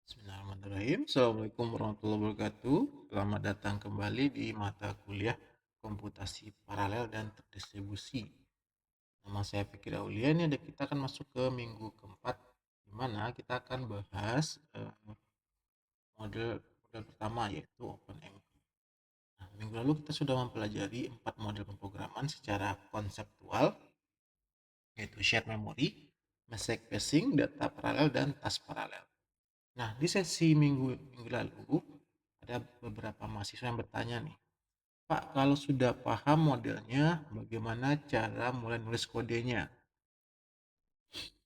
Bismillahirrahmanirrahim. Assalamualaikum warahmatullahi wabarakatuh. Selamat datang kembali di mata kuliah komputasi paralel dan terdistribusi. Nama saya Fikri Aulia. Ini ada kita akan masuk ke minggu keempat, di mana kita akan bahas model model pertama yaitu OpenMP. Nah, minggu lalu kita sudah mempelajari 4 model pemrograman secara konseptual, yaitu shared memory, message passing, data paralel, dan task paralel. Nah, di sesi minggu lalu ada beberapa mahasiswa yang bertanya nih, Pak, kalau sudah paham modelnya, bagaimana cara mulai nulis kodenya?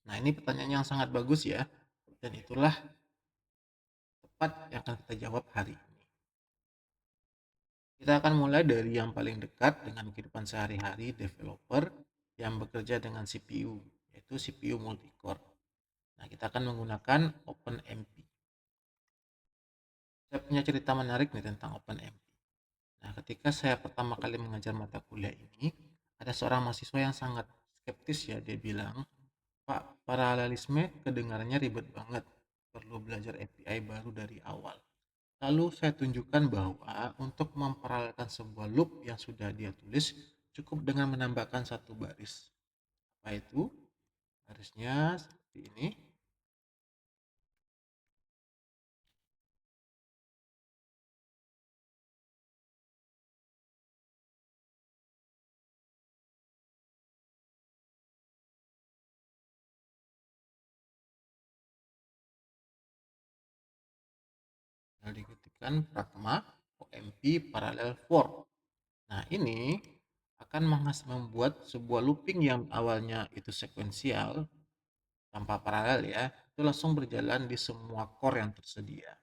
Nah, ini pertanyaan yang sangat bagus ya, dan itulah tepat yang akan kita jawab hari ini. Kita akan mulai dari yang paling dekat dengan kehidupan sehari-hari developer yang bekerja dengan CPU, yaitu CPU multicore. Nah, kita akan menggunakan OpenMP. Saya punya cerita menarik nih tentang OpenMP. Nah, ketika saya pertama kali mengajar mata kuliah ini, ada seorang mahasiswa yang sangat skeptis ya. Dia bilang, Pak, paralelisme kedengarannya ribet banget. Perlu belajar API baru dari awal. Lalu saya tunjukkan bahwa untuk memparalelkan sebuah loop yang sudah dia tulis, cukup dengan menambahkan satu baris. Apa itu? Barisnya seperti ini. Lalu diketikkan pragma OMP parallel for. Nah, ini akan membuat sebuah looping yang awalnya itu sekuensial tanpa paralel ya, itu langsung berjalan di semua core yang tersedia.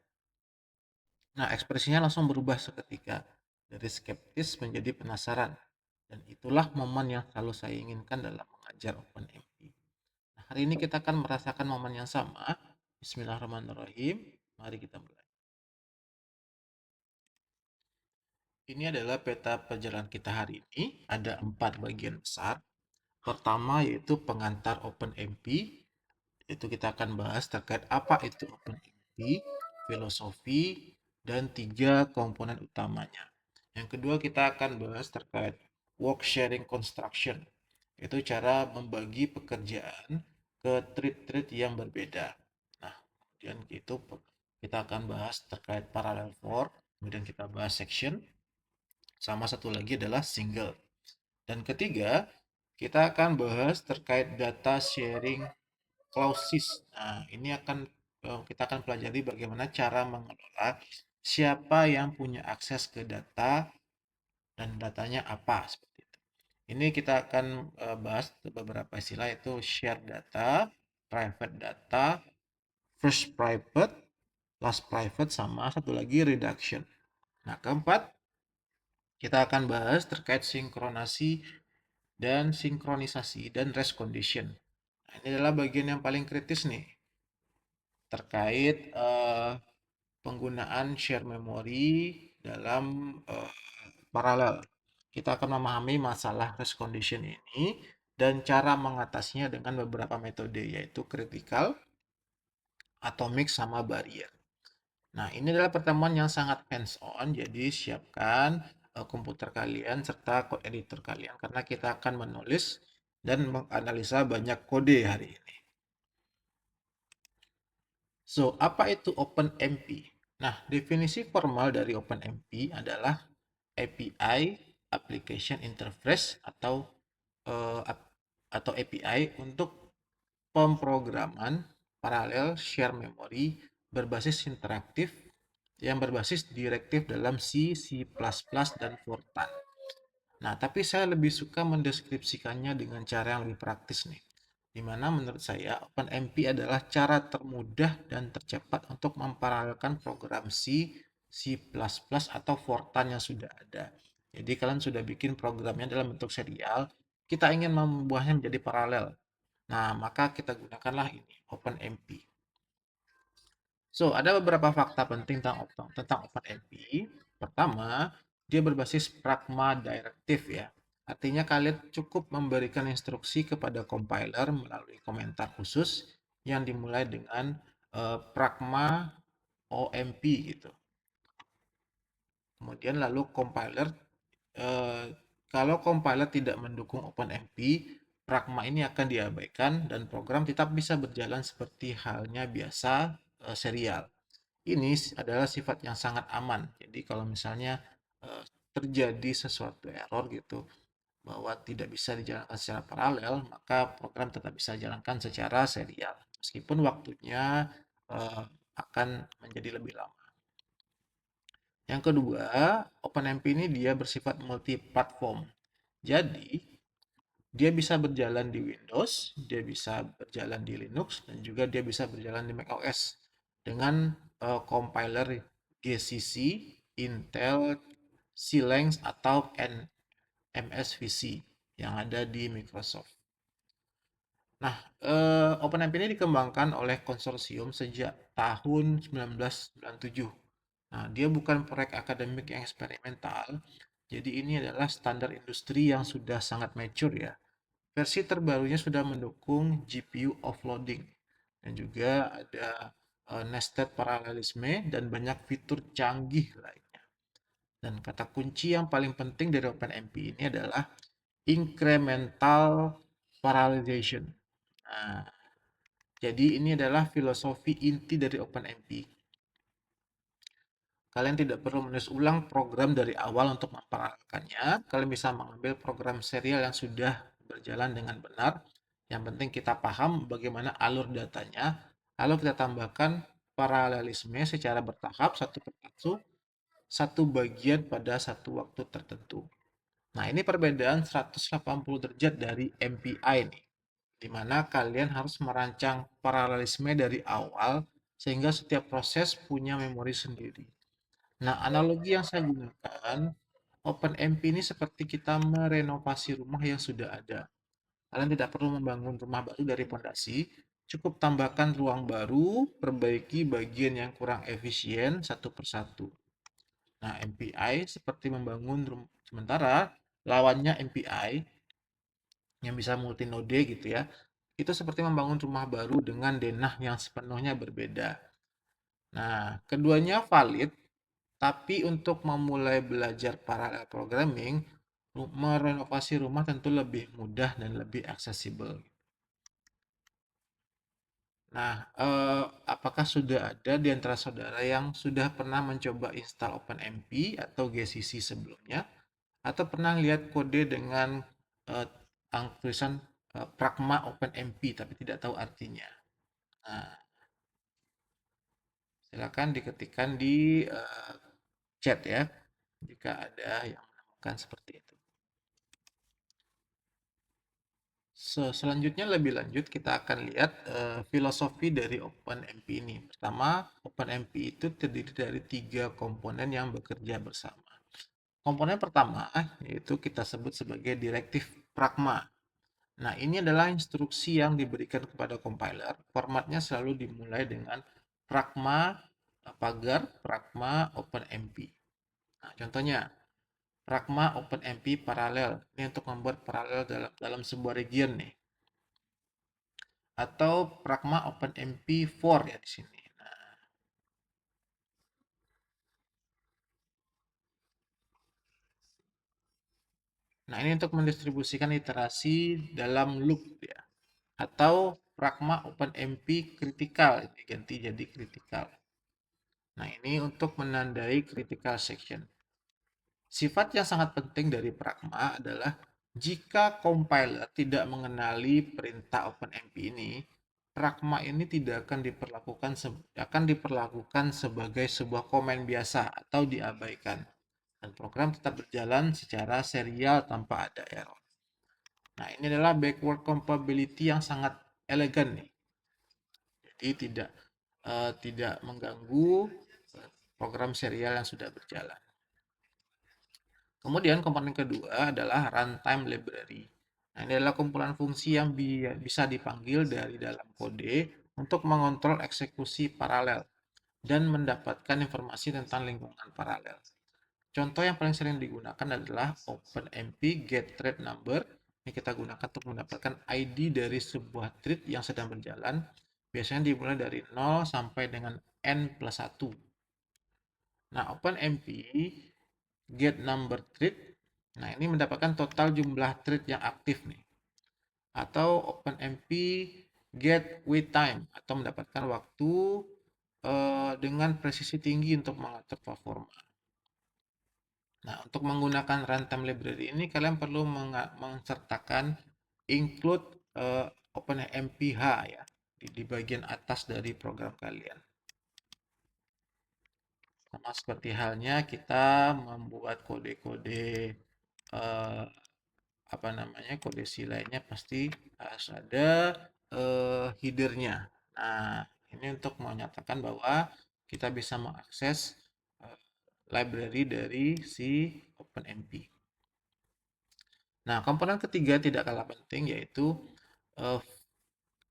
Nah, ekspresinya langsung berubah seketika dari skeptis menjadi penasaran. Dan itulah momen yang selalu saya inginkan dalam mengajar OpenMP. Nah, hari ini kita akan merasakan momen yang sama. Bismillahirrahmanirrahim. Mari kita mulai. Ini adalah peta perjalanan kita hari ini. Ada 4 bagian besar. Pertama yaitu pengantar OpenMP. Itu kita akan bahas terkait apa itu OpenMP, filosofi, dan 3 komponen utamanya. Yang kedua kita akan bahas terkait work sharing construction. Itu cara membagi pekerjaan ke thread-thread yang berbeda. Nah, kemudian itu kita akan bahas terkait parallel for, kemudian kita bahas section, sama satu lagi adalah single. Dan ketiga, kita akan bahas terkait data sharing clauses. Nah, ini akan kita akan pelajari bagaimana cara mengelola siapa yang punya akses ke data dan datanya apa seperti itu. Ini kita akan bahas beberapa istilah itu share data, private data, first private, last private, sama satu lagi reduction. Nah, keempat, kita akan bahas terkait sinkronisasi dan rest condition. Nah, ini adalah bagian yang paling kritis nih terkait penggunaan share memory dalam paralel. Kita akan memahami masalah rest condition ini dan cara mengatasinya dengan beberapa metode yaitu critical, atomic, sama barrier. Nah, ini adalah pertemuan yang sangat hands on, jadi siapkan komputer kalian serta code editor kalian karena kita akan menulis dan menganalisa banyak kode hari ini. So, apa itu OpenMP? Nah, definisi formal dari OpenMP adalah API Application Interface eh, atau API untuk pemrograman paralel share memory berbasis interaktif yang berbasis direktif dalam C, C++, dan Fortran. Nah, tapi saya lebih suka mendeskripsikannya dengan cara yang lebih praktis nih. Di mana menurut saya OpenMP adalah cara termudah dan tercepat untuk memparalelkan program C, C++, atau Fortran yang sudah ada. Jadi kalian sudah bikin programnya dalam bentuk serial, kita ingin membuahnya menjadi paralel. Nah, maka kita gunakanlah ini, OpenMP. So, ada beberapa fakta penting tentang OpenMP. Pertama, dia berbasis pragma directive ya. Artinya kalian cukup memberikan instruksi kepada compiler melalui komentar khusus yang dimulai dengan pragma OMP gitu. Kemudian lalu compiler, eh, kalau compiler tidak mendukung OpenMP, Pragma ini akan diabaikan dan program tetap bisa berjalan seperti halnya biasa serial. Ini adalah sifat yang sangat aman. Jadi kalau misalnya eh, terjadi sesuatu error gitu bahwa tidak bisa dijalankan secara paralel, maka program tetap bisa dijalankan secara serial. Meskipun waktunya eh, akan menjadi lebih lama. Yang kedua, OpenMP ini dia bersifat multi-platform. Jadi, dia bisa berjalan di Windows, dia bisa berjalan di Linux, dan juga dia bisa berjalan di macOS dengan compiler GCC, Intel, Xilinx, atau MSVC yang ada di Microsoft. Nah, OpenMP ini dikembangkan oleh konsorsium sejak tahun 1997. Nah, dia bukan proyek akademik yang eksperimental, jadi ini adalah standar industri yang sudah sangat mature ya. Versi terbarunya sudah mendukung GPU offloading dan juga ada nested paralelisme dan banyak fitur canggih lainnya. Dan kata kunci yang paling penting dari OpenMP ini adalah incremental parallelization. Nah, jadi ini adalah filosofi inti dari OpenMP. Kalian tidak perlu menulis ulang program dari awal untuk memparalelkannya. Kalian bisa mengambil program serial yang sudah berjalan dengan benar. Yang penting kita paham bagaimana alur datanya. Lalu kita tambahkan paralelisme secara bertahap satu persatu, satu bagian pada satu waktu tertentu. Nah, ini perbedaan 180 derajat dari MPI nih, di mana kalian harus merancang paralelisme dari awal sehingga setiap proses punya memori sendiri. Nah, analogi yang saya gunakan, OpenMP ini seperti kita merenovasi rumah yang sudah ada. Kalian tidak perlu membangun rumah baru dari pondasi, cukup tambahkan ruang baru, perbaiki bagian yang kurang efisien satu persatu. Nah, MPI seperti membangun rumah, sementara lawannya MPI yang bisa multinode gitu ya, itu seperti membangun rumah baru dengan denah yang sepenuhnya berbeda. Nah, keduanya valid, tapi untuk memulai belajar paralel programming, merenovasi rumah tentu lebih mudah dan lebih aksesibel. Nah, apakah sudah ada di antara saudara yang sudah pernah mencoba install OpenMP atau GCC sebelumnya? Atau pernah lihat kode dengan eh, tulisan Pragma OpenMP tapi tidak tahu artinya? Nah, silakan diketikkan di chat ya, jika ada yang menemukan seperti itu. Selanjutnya lebih lanjut kita akan lihat filosofi dari OpenMP ini. Pertama, OpenMP itu terdiri dari tiga komponen yang bekerja bersama. Komponen pertama yaitu kita sebut sebagai direktif pragma. Nah, ini adalah instruksi yang diberikan kepada compiler. Formatnya selalu dimulai dengan pragma pagar pragma OpenMP. Nah, contohnya pragma OpenMP paralel. Ini untuk membuat paralel dalam sebuah region nih. Atau Pragma OpenMP4 ya di sini. Nah, ini untuk mendistribusikan iterasi dalam loop ya. Atau Pragma OpenMP critical, diganti jadi critical. Nah, ini untuk menandai critical section. Sifat yang sangat penting dari Pragma adalah jika compiler tidak mengenali perintah OpenMP ini, Pragma ini tidak akan diperlakukan sebagai sebuah komen biasa atau diabaikan dan program tetap berjalan secara serial tanpa ada error. Nah, ini adalah backward compatibility yang sangat elegan nih. Jadi tidak mengganggu program serial yang sudah berjalan. Kemudian komponen kedua adalah runtime library. Nah, ini adalah kumpulan fungsi yang bisa dipanggil dari dalam kode untuk mengontrol eksekusi paralel dan mendapatkan informasi tentang lingkungan paralel. Contoh yang paling sering digunakan adalah OpenMP getThreadNumber. Ini kita gunakan untuk mendapatkan ID dari sebuah thread yang sedang berjalan. Biasanya dimulai dari 0 sampai dengan n plus 1. Nah, OpenMP get number thread. Nah, ini mendapatkan total jumlah thread yang aktif nih. Atau OpenMP get wait time atau mendapatkan waktu dengan presisi tinggi untuk mengatur performa. Nah, untuk menggunakan runtime library ini kalian perlu mensertakan include OpenMP-H ya di bagian atas dari program kalian. Sama seperti halnya kita membuat kode-kode kode C lainnya pasti harus ada headernya. Nah, ini untuk menyatakan bahwa kita bisa mengakses library dari si OpenMP. Nah, komponen ketiga tidak kalah penting yaitu uh,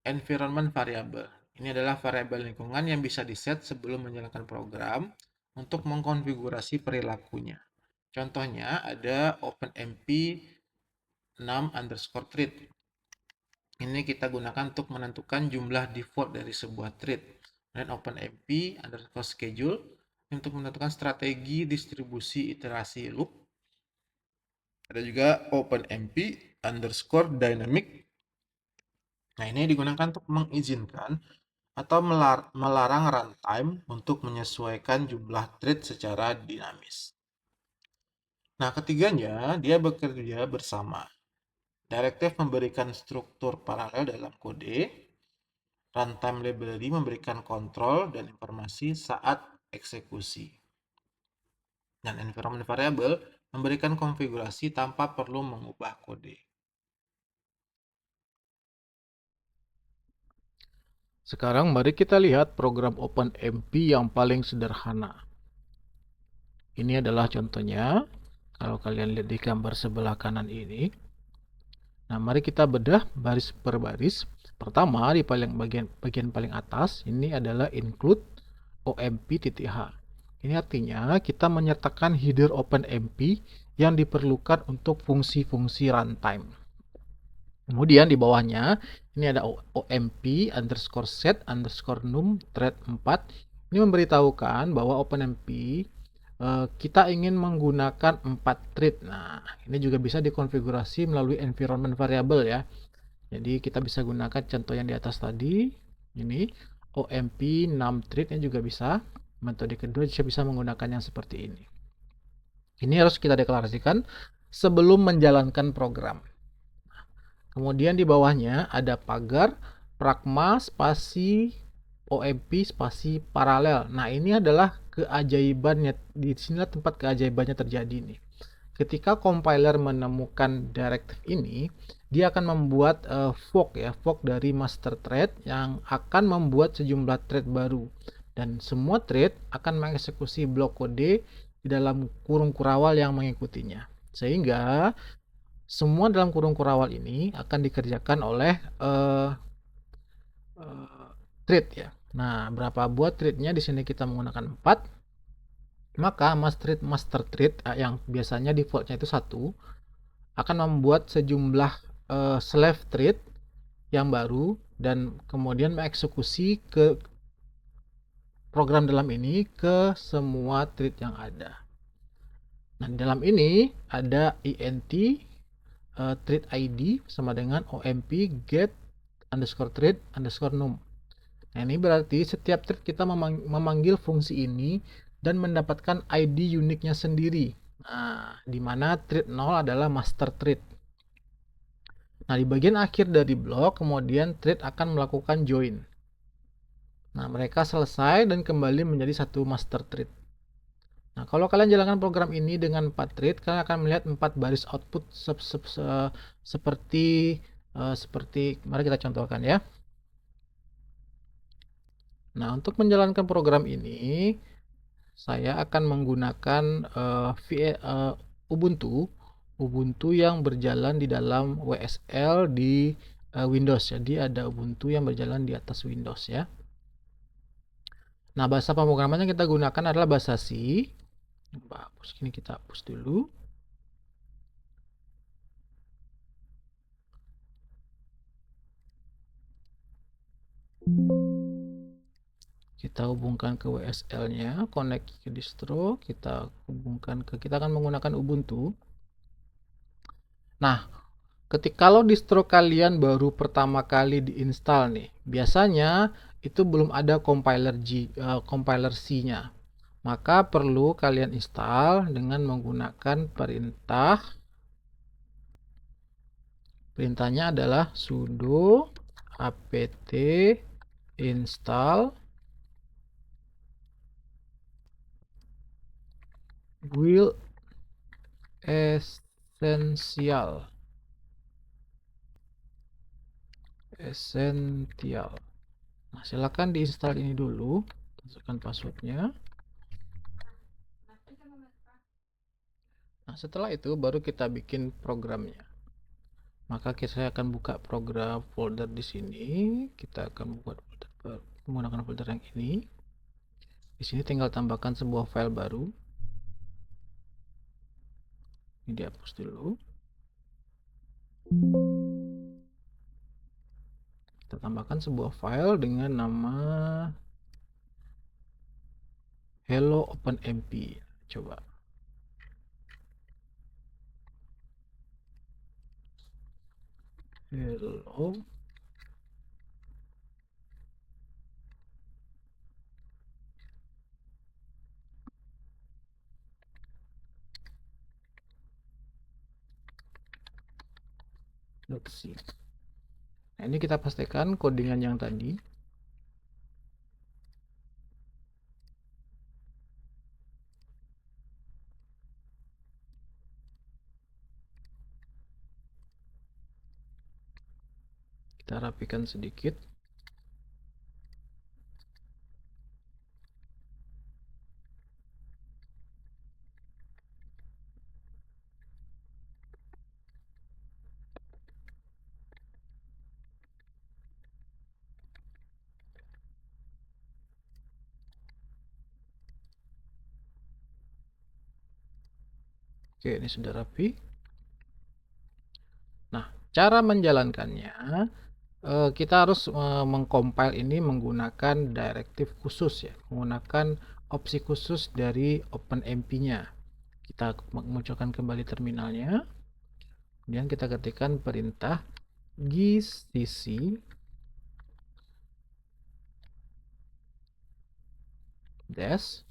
environment variable. Ini adalah variabel lingkungan yang bisa diset sebelum menjalankan program untuk mengkonfigurasi perilakunya. Contohnya ada OpenMP num_thread. Ini kita gunakan untuk menentukan jumlah default dari sebuah thread. Dan OpenMP_schedule untuk menentukan strategi distribusi iterasi loop. Ada juga OpenMP_dynamic. Nah, ini digunakan untuk mengizinkan atau melarang runtime untuk menyesuaikan jumlah thread secara dinamis. Nah, ketiganya dia bekerja bersama. Directive memberikan struktur paralel dalam kode. Runtime library memberikan kontrol dan informasi saat eksekusi. Dan environment variable memberikan konfigurasi tanpa perlu mengubah kode. Sekarang mari kita lihat program OpenMP yang paling sederhana. Ini adalah contohnya. Kalau kalian lihat di gambar sebelah kanan ini. Nah, mari kita bedah baris per baris. Pertama, di bagian paling atas, ini adalah include OMP.h. Ini artinya kita menyertakan header OpenMP yang diperlukan untuk fungsi-fungsi runtime. Kemudian di bawahnya ini ada OMP_set_num thread 4. Ini memberitahukan bahwa OpenMP kita ingin menggunakan 4 thread. Nah, ini juga bisa dikonfigurasi melalui environment variable ya. Jadi kita bisa gunakan contoh yang di atas tadi. Ini OMP num thread ini juga bisa. Metode kedua bisa menggunakan yang seperti ini. Ini harus kita deklarasikan sebelum menjalankan program. Kemudian di bawahnya ada pagar pragma spasi OMP spasi paralel. Nah, ini adalah keajaibannya. Di sinilah tempat keajaibannya terjadi nih. Ketika compiler menemukan directive ini, dia akan membuat fork dari master thread yang akan membuat sejumlah thread baru. Dan semua thread akan mengeksekusi blok kode di dalam kurung kurawal yang mengikutinya. Sehingga semua dalam kurung kurawal ini akan dikerjakan oleh thread ya. Nah, berapa buat threadnya? Di sini kita menggunakan 4. Maka master thread yang biasanya defaultnya itu 1 akan membuat sejumlah slave thread yang baru dan kemudian mengeksekusi ke program dalam ini ke semua thread yang ada. Nah, di dalam ini ada int thread id sama dengan omp get _thread_num. Nah, ini berarti setiap thread kita memanggil fungsi ini dan mendapatkan ID uniknya sendiri. Nah, di mana thread 0 adalah master thread. Nah, di bagian akhir dari blok, kemudian thread akan melakukan join. Nah, mereka selesai dan kembali menjadi satu master thread. Nah, kalau kalian jalankan program ini dengan 4 thread, kalian akan melihat 4 baris output seperti mari kita contohkan ya. Nah, untuk menjalankan program ini, saya akan menggunakan Ubuntu yang berjalan di dalam WSL di Windows. Jadi ada Ubuntu yang berjalan di atas Windows ya. Nah, bahasa pemrograman yang kita gunakan adalah bahasa C. Ini kita hapus dulu. Kita hubungkan ke WSL-nya, connect ke distro, kita akan menggunakan Ubuntu. Nah, kalau distro kalian baru pertama kali diinstal nih, biasanya itu belum ada compiler C-nya. Maka perlu kalian install dengan menggunakan perintahnya adalah sudo apt install GUIL essential. Nah, silakan diinstal ini dulu, masukkan passwordnya. Nah, setelah itu baru kita bikin programnya. Maka saya akan buka program folder di sini. Kita akan buat menggunakan folder yang ini. Di sini tinggal tambahkan sebuah file baru. Ini dihapus dulu. Kita tambahkan sebuah file dengan nama hello openmp. Coba. Hello. Nah, ini kita pastikan codingan yang tadi. Kita rapikan sedikit. Oke, ini sudah rapi. Nah, cara menjalankannya, kita harus mengcompile ini menggunakan directive khusus ya, menggunakan opsi khusus dari OpenMP-nya. Kita munculkan kembali terminalnya, kemudian kita ketikkan perintah gcc dash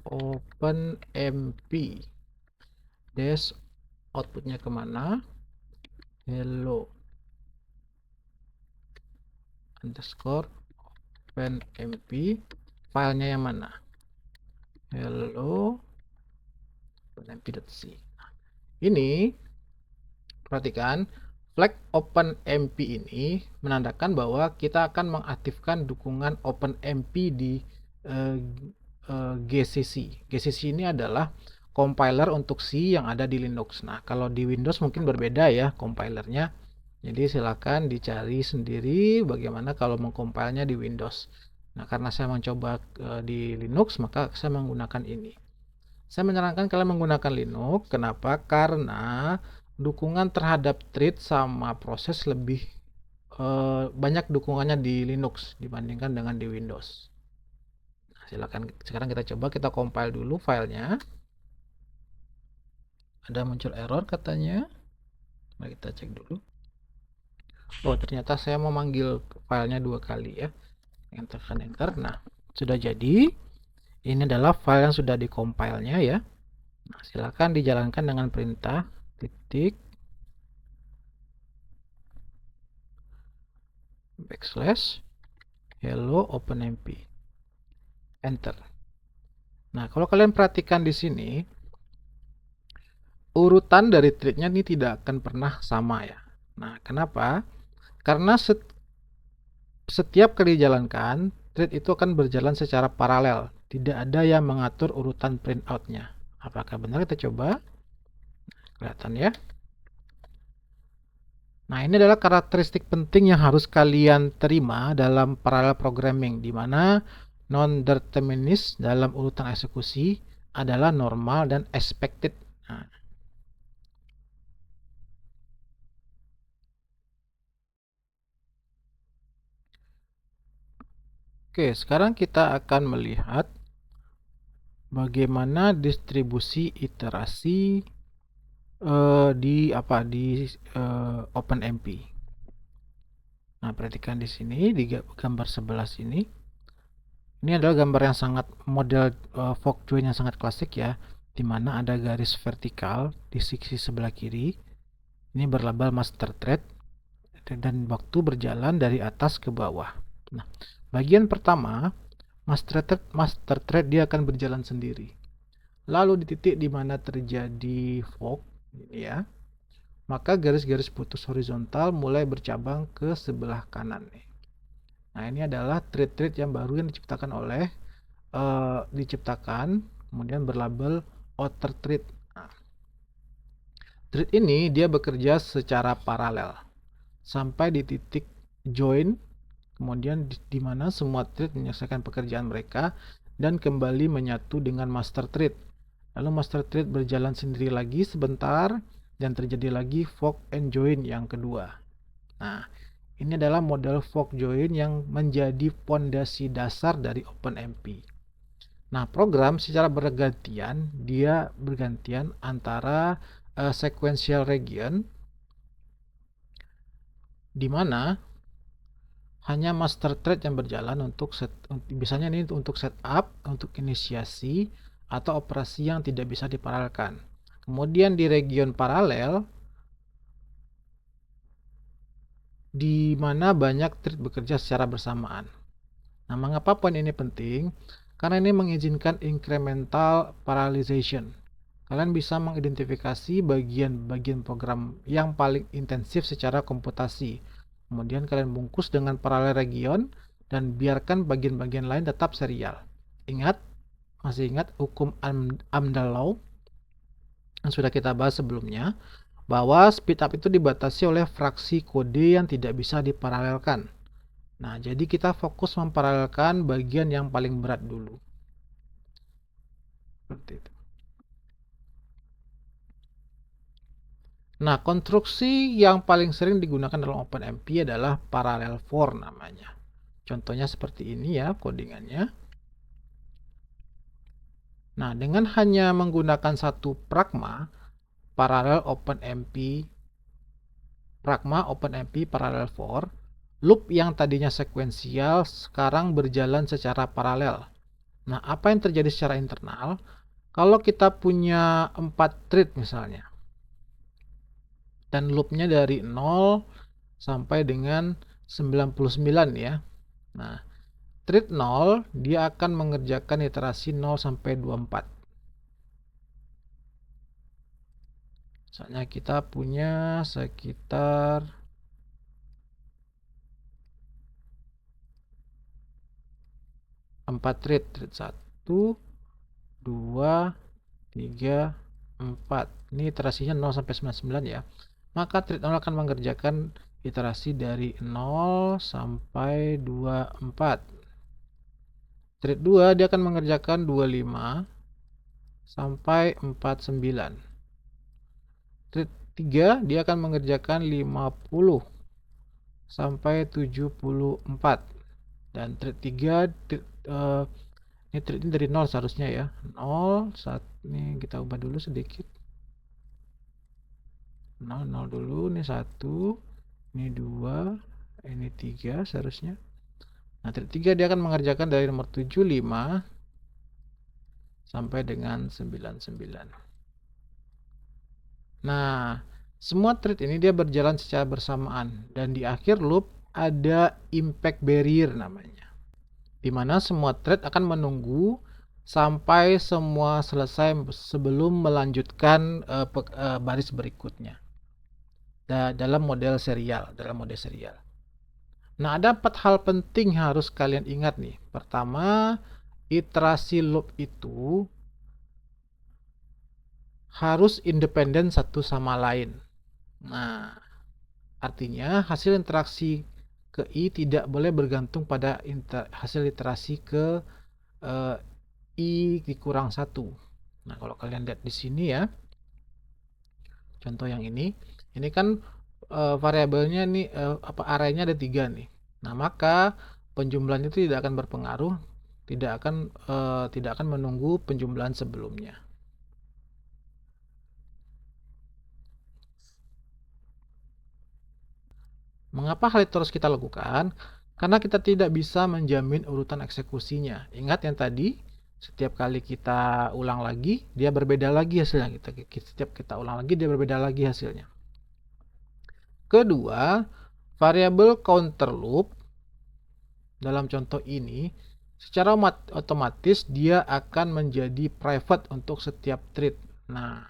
fopenmp dash outputnya kemana, hello underscore openmp, filenya yang mana, hello openmp.c. Ini perhatikan, flag OpenMP ini menandakan bahwa kita akan mengaktifkan dukungan OpenMP di GCC. GCC ini adalah compiler untuk C yang ada di Linux. Nah, kalau di Windows mungkin berbeda ya compilernya. Jadi silakan dicari sendiri bagaimana kalau mengcompilenya di Windows. Nah, karena saya mencoba di Linux, maka saya menggunakan ini. Saya menyarankan kalian menggunakan Linux. Kenapa? Karena dukungan terhadap thread sama proses lebih banyak dukungannya di Linux dibandingkan dengan di Windows. Nah, silakan sekarang kita coba, kita compile dulu filenya. Ada muncul error katanya. Mari kita cek dulu. Oh, ternyata saya memanggil filenya 2 kali ya. Enter. Nah, sudah jadi. Ini adalah file yang sudah dikompilnya ya. Nah, silakan dijalankan dengan perintah titik backslash hello openmp, enter. Nah, kalau kalian perhatikan di sini, urutan dari threadnya ini tidak akan pernah sama ya. Nah, kenapa? Karena setiap kali dijalankan, thread itu akan berjalan secara paralel. Tidak ada yang mengatur urutan printoutnya. Apakah benar? Kita coba. Kelihatan ya. Nah, ini adalah karakteristik penting yang harus kalian terima dalam parallel programming, di mana non-determinis dalam urutan eksekusi adalah normal dan expected. Nah, Oke, sekarang kita akan melihat bagaimana distribusi iterasi di OpenMP. Nah, perhatikan di sini di gambar sebelah sini. Ini adalah gambar yang sangat model fork join yang sangat klasik ya, di mana ada garis vertikal di sisi sebelah kiri. Ini berlabel master thread dan waktu berjalan dari atas ke bawah. Nah, bagian pertama master thread dia akan berjalan sendiri. Lalu di titik di mana terjadi fork ini ya, maka garis-garis putus horizontal mulai bercabang ke sebelah kanan nih. Nah, ini adalah thread-thread yang baru yang diciptakan kemudian berlabel outer thread. Nah, thread ini dia bekerja secara paralel sampai di titik join, kemudian di mana semua thread menyelesaikan pekerjaan mereka dan kembali menyatu dengan master thread. Lalu master thread berjalan sendiri lagi sebentar dan terjadi lagi fork and join yang kedua. Nah, ini adalah model fork join yang menjadi fondasi dasar dari OpenMP. Nah, program secara bergantian antara sequential region di mana hanya master thread yang berjalan biasanya ini untuk setup, untuk inisiasi atau operasi yang tidak bisa diparalelkan. Kemudian di region paralel di mana banyak thread bekerja secara bersamaan. Nah, mengapa poin ini penting? Karena ini mengizinkan incremental parallelization. Kalian bisa mengidentifikasi bagian-bagian program yang paling intensif secara komputasi. Kemudian kalian bungkus dengan paralel region dan biarkan bagian-bagian lain tetap serial. Masih ingat hukum Amdahl Law yang sudah kita bahas sebelumnya, bahwa speedup itu dibatasi oleh fraksi kode yang tidak bisa diparalelkan. Nah, jadi kita fokus memparalelkan bagian yang paling berat dulu. Seperti itu. Nah, konstruksi yang paling sering digunakan dalam OpenMP adalah parallel for namanya. Contohnya seperti ini ya codingannya. Nah, dengan hanya menggunakan satu pragma, OpenMP parallel for, loop yang tadinya sekuensial sekarang berjalan secara paralel. Nah, apa yang terjadi secara internal? Kalau kita punya 4 thread misalnya, dan loopnya dari 0 sampai dengan 99 ya. Nah, thread 0 dia akan mengerjakan iterasi 0 sampai 24. Misalnya kita punya sekitar 4 thread 1, 2, 3, 4. Ini iterasinya 0 sampai 99 ya. Maka thread 0 akan mengerjakan iterasi dari 0 sampai 24. Thread 2 dia akan mengerjakan 25 sampai 49. Thread 3 dia akan mengerjakan 50 sampai 74. Dan thread 3 ini thread ini dari 0 seharusnya ya. 0, 1, ini kita ubah dulu sedikit. 0, 0 dulu, ini 1, ini 2, ini 3 seharusnya. Nah, thread 3 dia akan mengerjakan dari nomor 75 sampai dengan 99. Nah, semua thread ini dia berjalan secara bersamaan dan di akhir loop ada impact barrier namanya, di mana semua thread akan menunggu sampai semua selesai sebelum melanjutkan baris berikutnya dalam mode serial. Nah, ada 4 hal penting harus kalian ingat nih. Pertama, iterasi loop itu harus independen satu sama lain. Nah, artinya hasil interaksi ke I tidak boleh bergantung pada hasil iterasi ke I dikurang 1. Nah, kalau kalian lihat di sini ya, contoh yang ini kan variabelnya nih arraynya ada 3 nih. Nah, maka penjumlahan itu tidak akan berpengaruh, tidak akan menunggu penjumlahan sebelumnya. Mengapa hal itu harus kita lakukan? Karena kita tidak bisa menjamin urutan eksekusinya. Ingat yang tadi, setiap kali kita ulang lagi, dia berbeda lagi hasilnya. Setiap kita ulang lagi, dia berbeda lagi hasilnya. Kedua, variabel counter loop dalam contoh ini secara otomatis dia akan menjadi private untuk setiap thread. Nah,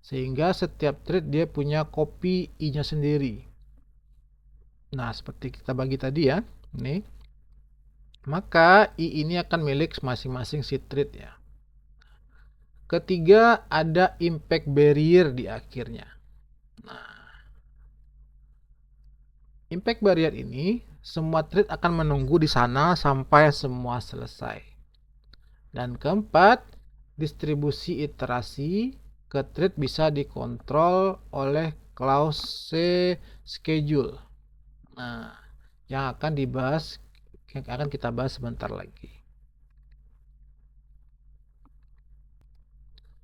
sehingga setiap thread dia punya copy i-nya sendiri. Nah, seperti kita bagi tadi ya. Nih. Maka i ini akan milik masing-masing si thread ya. Ketiga, ada impact barrier di akhirnya. Nah, impact barrier ini semua thread akan menunggu di sana sampai semua selesai. Dan keempat, distribusi iterasi ke thread bisa dikontrol oleh clause schedule. Nah, yang akan kita bahas sebentar lagi.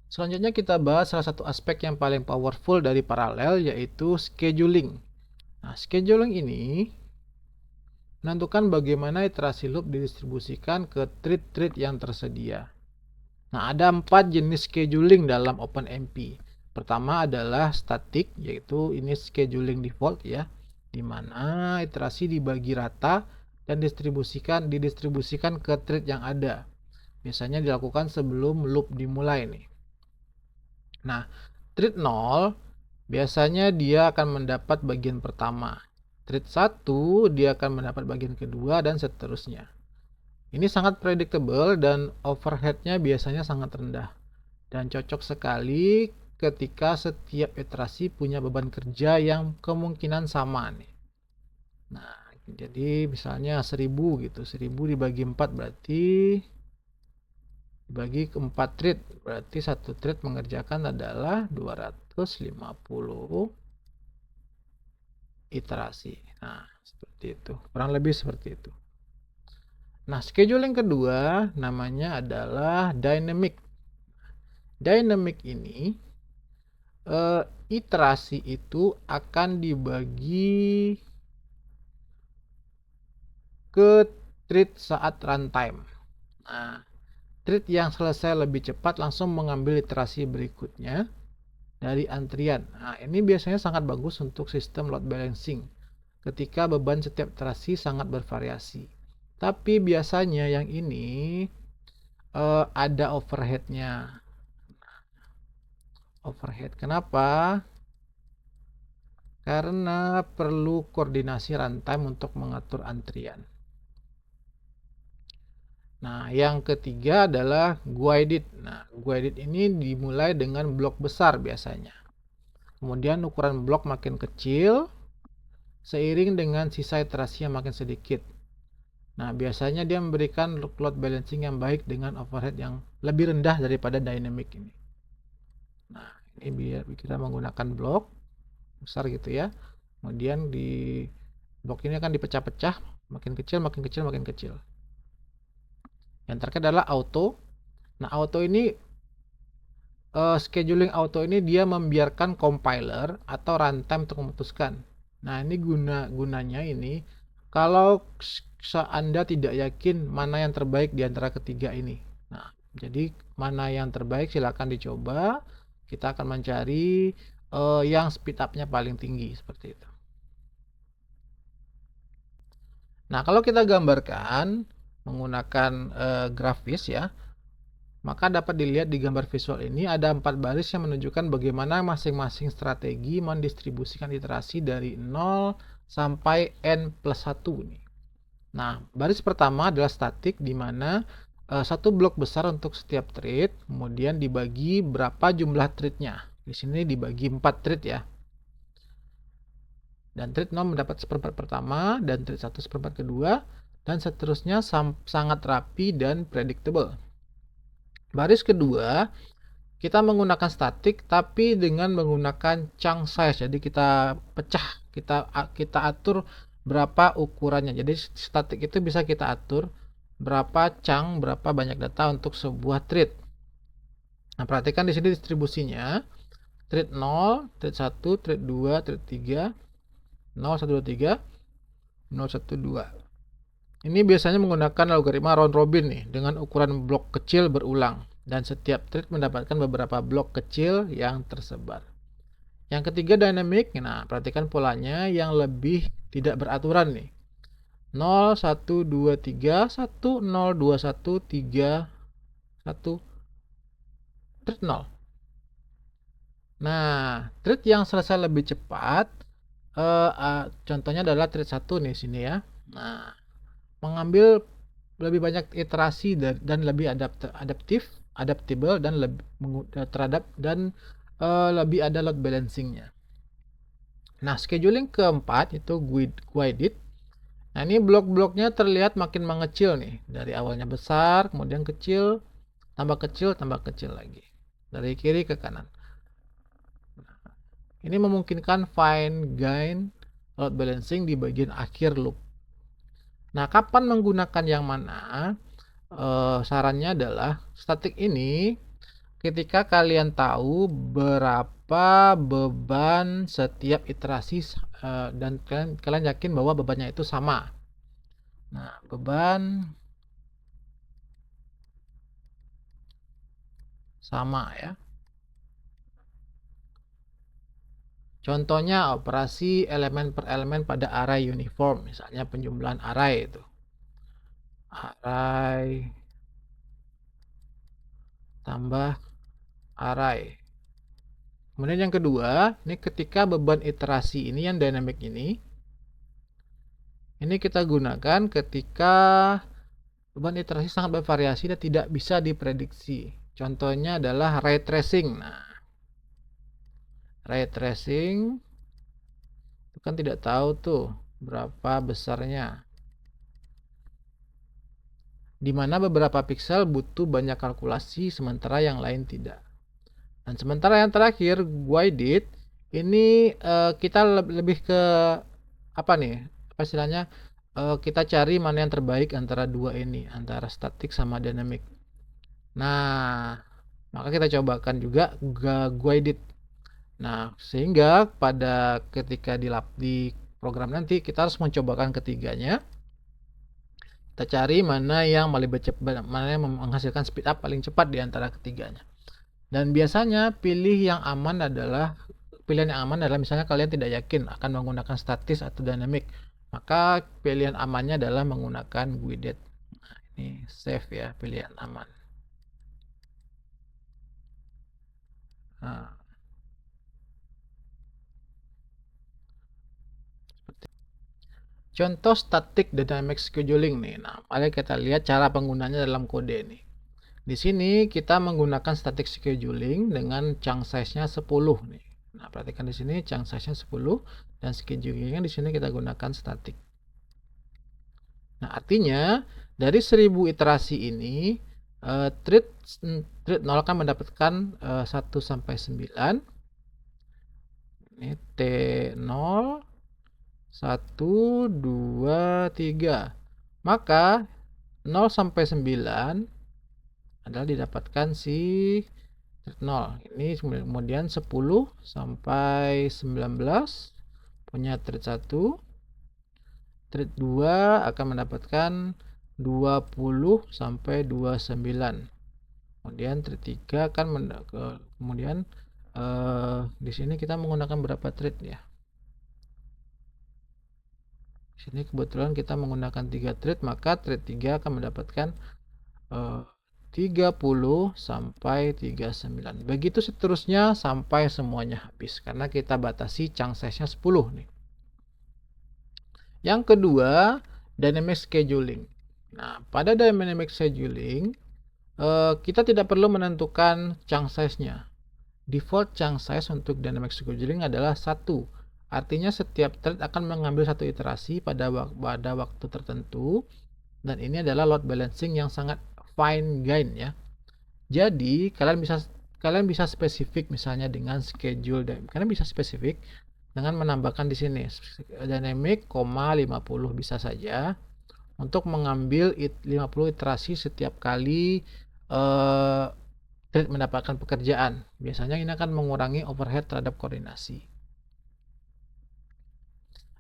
Selanjutnya kita bahas salah satu aspek yang paling powerful dari paralel, yaitu scheduling. Nah, scheduling ini menentukan bagaimana iterasi loop didistribusikan ke thread-thread yang tersedia. Nah, ada 4 jenis scheduling dalam OpenMP. Pertama adalah static, yaitu ini scheduling default ya, di mana iterasi dibagi rata dan didistribusikan ke thread yang ada. Biasanya dilakukan sebelum loop dimulai nih. Nah, thread 0 biasanya dia akan mendapat bagian pertama. Thread 1 dia akan mendapat bagian kedua dan seterusnya. Ini sangat predictable dan overhead-nya biasanya sangat rendah. Dan cocok sekali ketika setiap iterasi punya beban kerja yang kemungkinan sama nih. Nah, jadi misalnya 1000 gitu. 1000 dibagi 4 berarti dibagi ke 4 thread. Berarti satu thread mengerjakan adalah 250 iterasi. Nah, seperti itu. Kurang lebih seperti itu. Nah, scheduling kedua namanya adalah dynamic. Dynamic ini iterasi itu akan dibagi ke thread saat runtime. Nah, thread yang selesai lebih cepat langsung mengambil iterasi berikutnya dari antrian. Nah, ini biasanya sangat bagus untuk sistem load balancing ketika beban setiap iterasi sangat bervariasi. Tapi biasanya yang ini ada overhead-nya. Overhead. Kenapa? Karena perlu koordinasi runtime untuk mengatur antrian. Nah, yang ketiga adalah guided. Nah, guided ini dimulai dengan blok besar biasanya. Kemudian ukuran blok makin kecil seiring dengan sisa iterasi yang makin sedikit. Nah, biasanya dia memberikan load balancing yang baik dengan overhead yang lebih rendah daripada dynamic ini. Nah, ini biar kita menggunakan blok besar gitu ya. Kemudian di blok ini akan dipecah-pecah, makin kecil, makin kecil, makin kecil. Yang terakhir adalah auto. Nah, auto ini scheduling auto ini dia membiarkan compiler atau runtime untuk memutuskan. Nah, ini gunanya ini kalau Anda tidak yakin mana yang terbaik di antara ketiga ini. Nah, jadi mana yang terbaik silakan dicoba. Kita akan mencari yang speed up-nya paling tinggi seperti itu. Nah, kalau kita gambarkan menggunakan grafis ya, maka dapat dilihat di gambar visual ini ada 4 baris yang menunjukkan bagaimana masing-masing strategi mendistribusikan iterasi dari 0 sampai n plus 1 nih. Nah, baris pertama adalah statik, di mana satu blok besar untuk setiap thread, kemudian dibagi berapa jumlah threadnya. Di sini dibagi 4 thread ya. Dan thread 0 mendapat seperempat pertama, dan thread 1 seperempat kedua, dan seterusnya sangat rapi dan predictable. Baris kedua, kita menggunakan statik tapi dengan menggunakan chunk size. Jadi kita pecah, kita atur berapa ukurannya. Jadi statik itu bisa kita atur berapa chunk, berapa banyak data untuk sebuah thread. Nah, perhatikan di sini distribusinya. Thread 0, thread 1, thread 2, thread 3, 0, 1, 2, 3, 0, 1, 2. Ini biasanya menggunakan algoritma round robin nih, dengan ukuran blok kecil berulang. Dan setiap thread mendapatkan beberapa blok kecil yang tersebar. Yang ketiga dynamic. Nah, perhatikan polanya yang lebih tidak beraturan nih. 0, 1, 2, 3, 1, 0, 2, 1, 3, 1, thread 0. Nah, thread yang selesai lebih cepat, contohnya adalah thread 1 nih sini ya. Nah, mengambil lebih banyak iterasi dan lebih adaptable dan lebih terhadap dan lebih ada load balancingnya. Nah, scheduling keempat itu guided. Nah, ini blok-bloknya terlihat makin mengecil nih. Dari awalnya besar, kemudian kecil, tambah kecil lagi. Dari kiri ke kanan. Ini memungkinkan fine gain load balancing di bagian akhir loop. Nah, kapan menggunakan yang mana? Sarannya adalah statik ini ketika kalian tahu berapa beban setiap iterasi dan kalian yakin bahwa bebannya itu sama. Nah, beban sama ya. Contohnya operasi elemen per elemen pada array uniform, misalnya penjumlahan array itu. Array tambah array. Kemudian yang kedua, ini ketika beban iterasi ini yang dynamic ini kita gunakan ketika beban iterasi sangat bervariasi dan tidak bisa diprediksi. Contohnya adalah ray tracing. Nah, ray tracing itu kan tidak tahu tuh berapa besarnya. Di mana beberapa pixel butuh banyak kalkulasi sementara yang lain tidak. Dan sementara yang terakhir guided ini kita lebih ke apa nih? Apa istilahnya? Kita cari mana yang terbaik antara dua ini, antara static sama dynamic. Nah, maka kita cobakan juga guided. Nah, sehingga pada ketika di program nanti kita harus mencobakan ketiganya. Kita cari mana yang mana yang menghasilkan speed up paling cepat di antara ketiganya. Dan biasanya pilihan yang aman adalah misalnya kalian tidak yakin akan menggunakan statis atau dynamic, maka pilihan amannya adalah menggunakan guided. Nah, ini save ya, pilihan aman. Nah, contoh static dynamic scheduling nih. Nah, mari kita lihat cara penggunanya dalam kode ini. Di sini kita menggunakan static scheduling dengan chunk size-nya 10 nih. Nah, perhatikan di sini chunk size-nya 10 dan schedulingnya di sini kita gunakan static. Nah, artinya dari 1000 iterasi ini thread 0 akan mendapatkan 1 sampai 9. Ini T0 1 2 3. Maka 0 sampai 9 adalah didapatkan si thread 0. Ini kemudian 10 sampai 19 punya thread 1. Thread 2 akan mendapatkan 20 sampai 29. Kemudian thread 3 akan kemudian di sini kita menggunakan berapa thread ya? Di sini kebetulan kita menggunakan 3 thread, maka thread 3 akan mendapatkan 30 sampai 39. Begitu seterusnya sampai semuanya habis karena kita batasi chunk size-nya 10 nih. Yang kedua, dynamic scheduling. Nah, pada dynamic scheduling kita tidak perlu menentukan chunk size-nya. Default chunk size untuk dynamic scheduling adalah 1. Artinya setiap thread akan mengambil satu iterasi pada waktu tertentu, dan ini adalah load balancing yang sangat fine gain ya. Jadi kalian bisa spesifik misalnya dengan schedule, kalian bisa spesifik dengan menambahkan di sini dynamic, 50 bisa saja untuk mengambil 50 iterasi setiap kali mendapatkan pekerjaan. Biasanya ini akan mengurangi overhead terhadap koordinasi.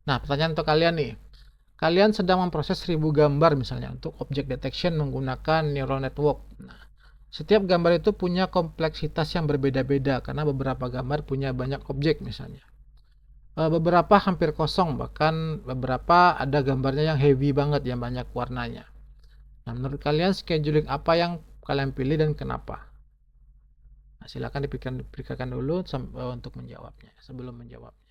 Nah, pertanyaan untuk kalian nih. Kalian sedang memproses 1000 gambar misalnya untuk object detection menggunakan neural network. Nah, setiap gambar itu punya kompleksitas yang berbeda-beda karena beberapa gambar punya banyak objek misalnya. Beberapa hampir kosong, bahkan beberapa ada gambarnya yang heavy banget, yang banyak warnanya. Nah, menurut kalian scheduling apa yang kalian pilih dan kenapa? Nah, silakan dipikirkan dulu untuk menjawabnya, sebelum menjawabnya.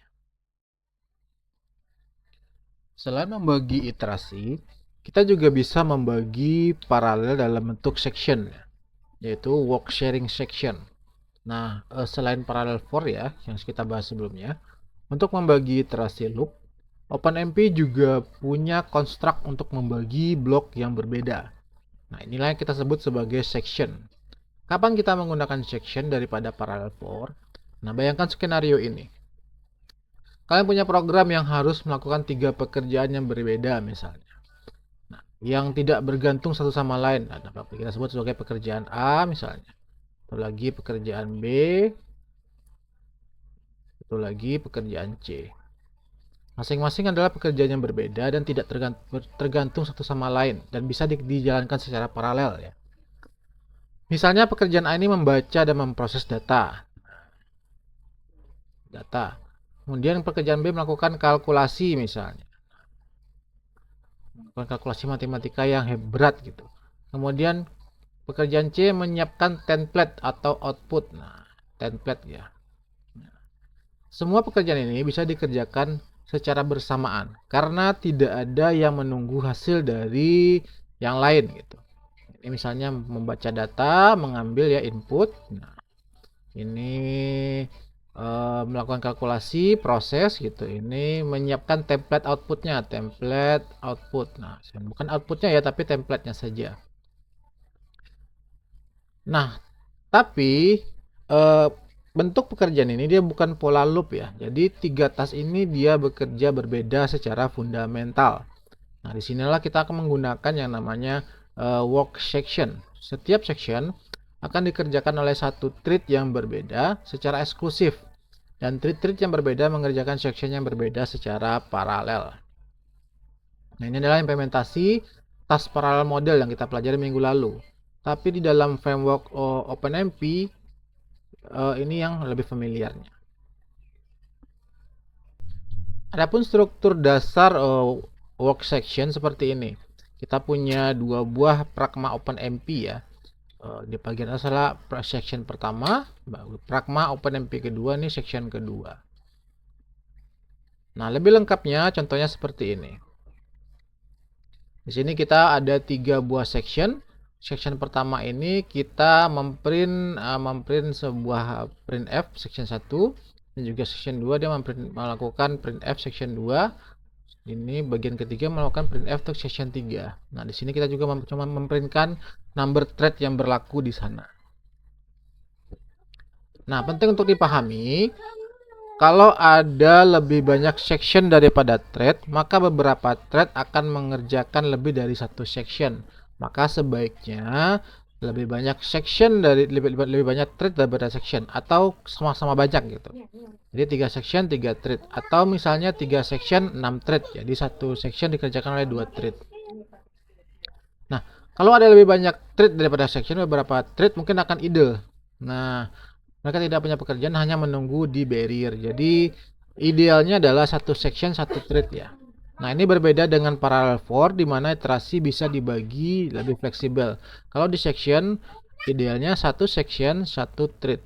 Selain membagi iterasi, kita juga bisa membagi paralel dalam bentuk section, yaitu work sharing section. Nah, selain parallel for ya, yang kita bahas sebelumnya, untuk membagi iterasi loop, OpenMP juga punya konstruk untuk membagi blok yang berbeda. Nah, inilah yang kita sebut sebagai section. Kapan kita menggunakan section daripada parallel for? Nah, bayangkan skenario ini. Kalian punya program yang harus melakukan 3 pekerjaan yang berbeda misalnya. Nah, yang tidak bergantung satu sama lain. Nah, kita sebut sebagai pekerjaan A misalnya. Satu lagi pekerjaan B. Satu lagi pekerjaan C. Masing-masing adalah pekerjaan yang berbeda dan tidak tergantung satu sama lain dan bisa dijalankan secara paralel ya. Misalnya pekerjaan A ini membaca dan memproses data. Kemudian pekerjaan B melakukan kalkulasi misalnya. Melakukan kalkulasi matematika yang berat gitu. Kemudian pekerjaan C menyiapkan template atau output. Nah, template ya. Semua pekerjaan ini bisa dikerjakan secara bersamaan karena tidak ada yang menunggu hasil dari yang lain gitu. Ini misalnya membaca data, mengambil ya input. Nah, ini melakukan kalkulasi, proses gitu. Ini menyiapkan template outputnya, template output. Nah, bukan outputnya ya, tapi templatenya saja. Nah, tapi bentuk pekerjaan ini dia bukan pola loop ya. Jadi 3 task ini dia bekerja berbeda secara fundamental. Nah, disinilah kita akan menggunakan yang namanya work section. Setiap section akan dikerjakan oleh satu thread yang berbeda secara eksklusif. Dan thread-thread yang berbeda mengerjakan section yang berbeda secara paralel. Nah, ini adalah implementasi task parallel model yang kita pelajari minggu lalu. Tapi di dalam framework OpenMP, ini yang lebih familiarnya. Adapun struktur dasar work section seperti ini. Kita punya 2 buah pragma OpenMP ya. Di bagian adalah section pertama, pragma OpenMP kedua, ini section kedua. Nah, lebih lengkapnya contohnya seperti ini. Di sini kita ada 3 buah section. Section pertama ini kita memprint sebuah printf section 1 dan juga section 2 dia melakukan printf section 2. Ini bagian ketiga melakukan printf untuk section 3. Nah, di sini kita juga cuma memprintkan number thread yang berlaku di sana. Nah, penting untuk dipahami, kalau ada lebih banyak section daripada thread, maka beberapa thread akan mengerjakan lebih dari satu section. Maka sebaiknya lebih banyak section lebih banyak thread daripada section, atau sama-sama banyak gitu. Jadi 3 section 3 thread, atau misalnya 3 section 6 thread. Jadi satu section dikerjakan oleh 2 thread. Nah, kalau ada lebih banyak thread daripada section, beberapa thread mungkin akan idle. Nah, mereka tidak punya pekerjaan, hanya menunggu di barrier. Jadi idealnya adalah satu section satu thread ya. Nah, ini berbeda dengan parallel for di mana iterasi bisa dibagi lebih fleksibel. Kalau di section idealnya satu section satu thread.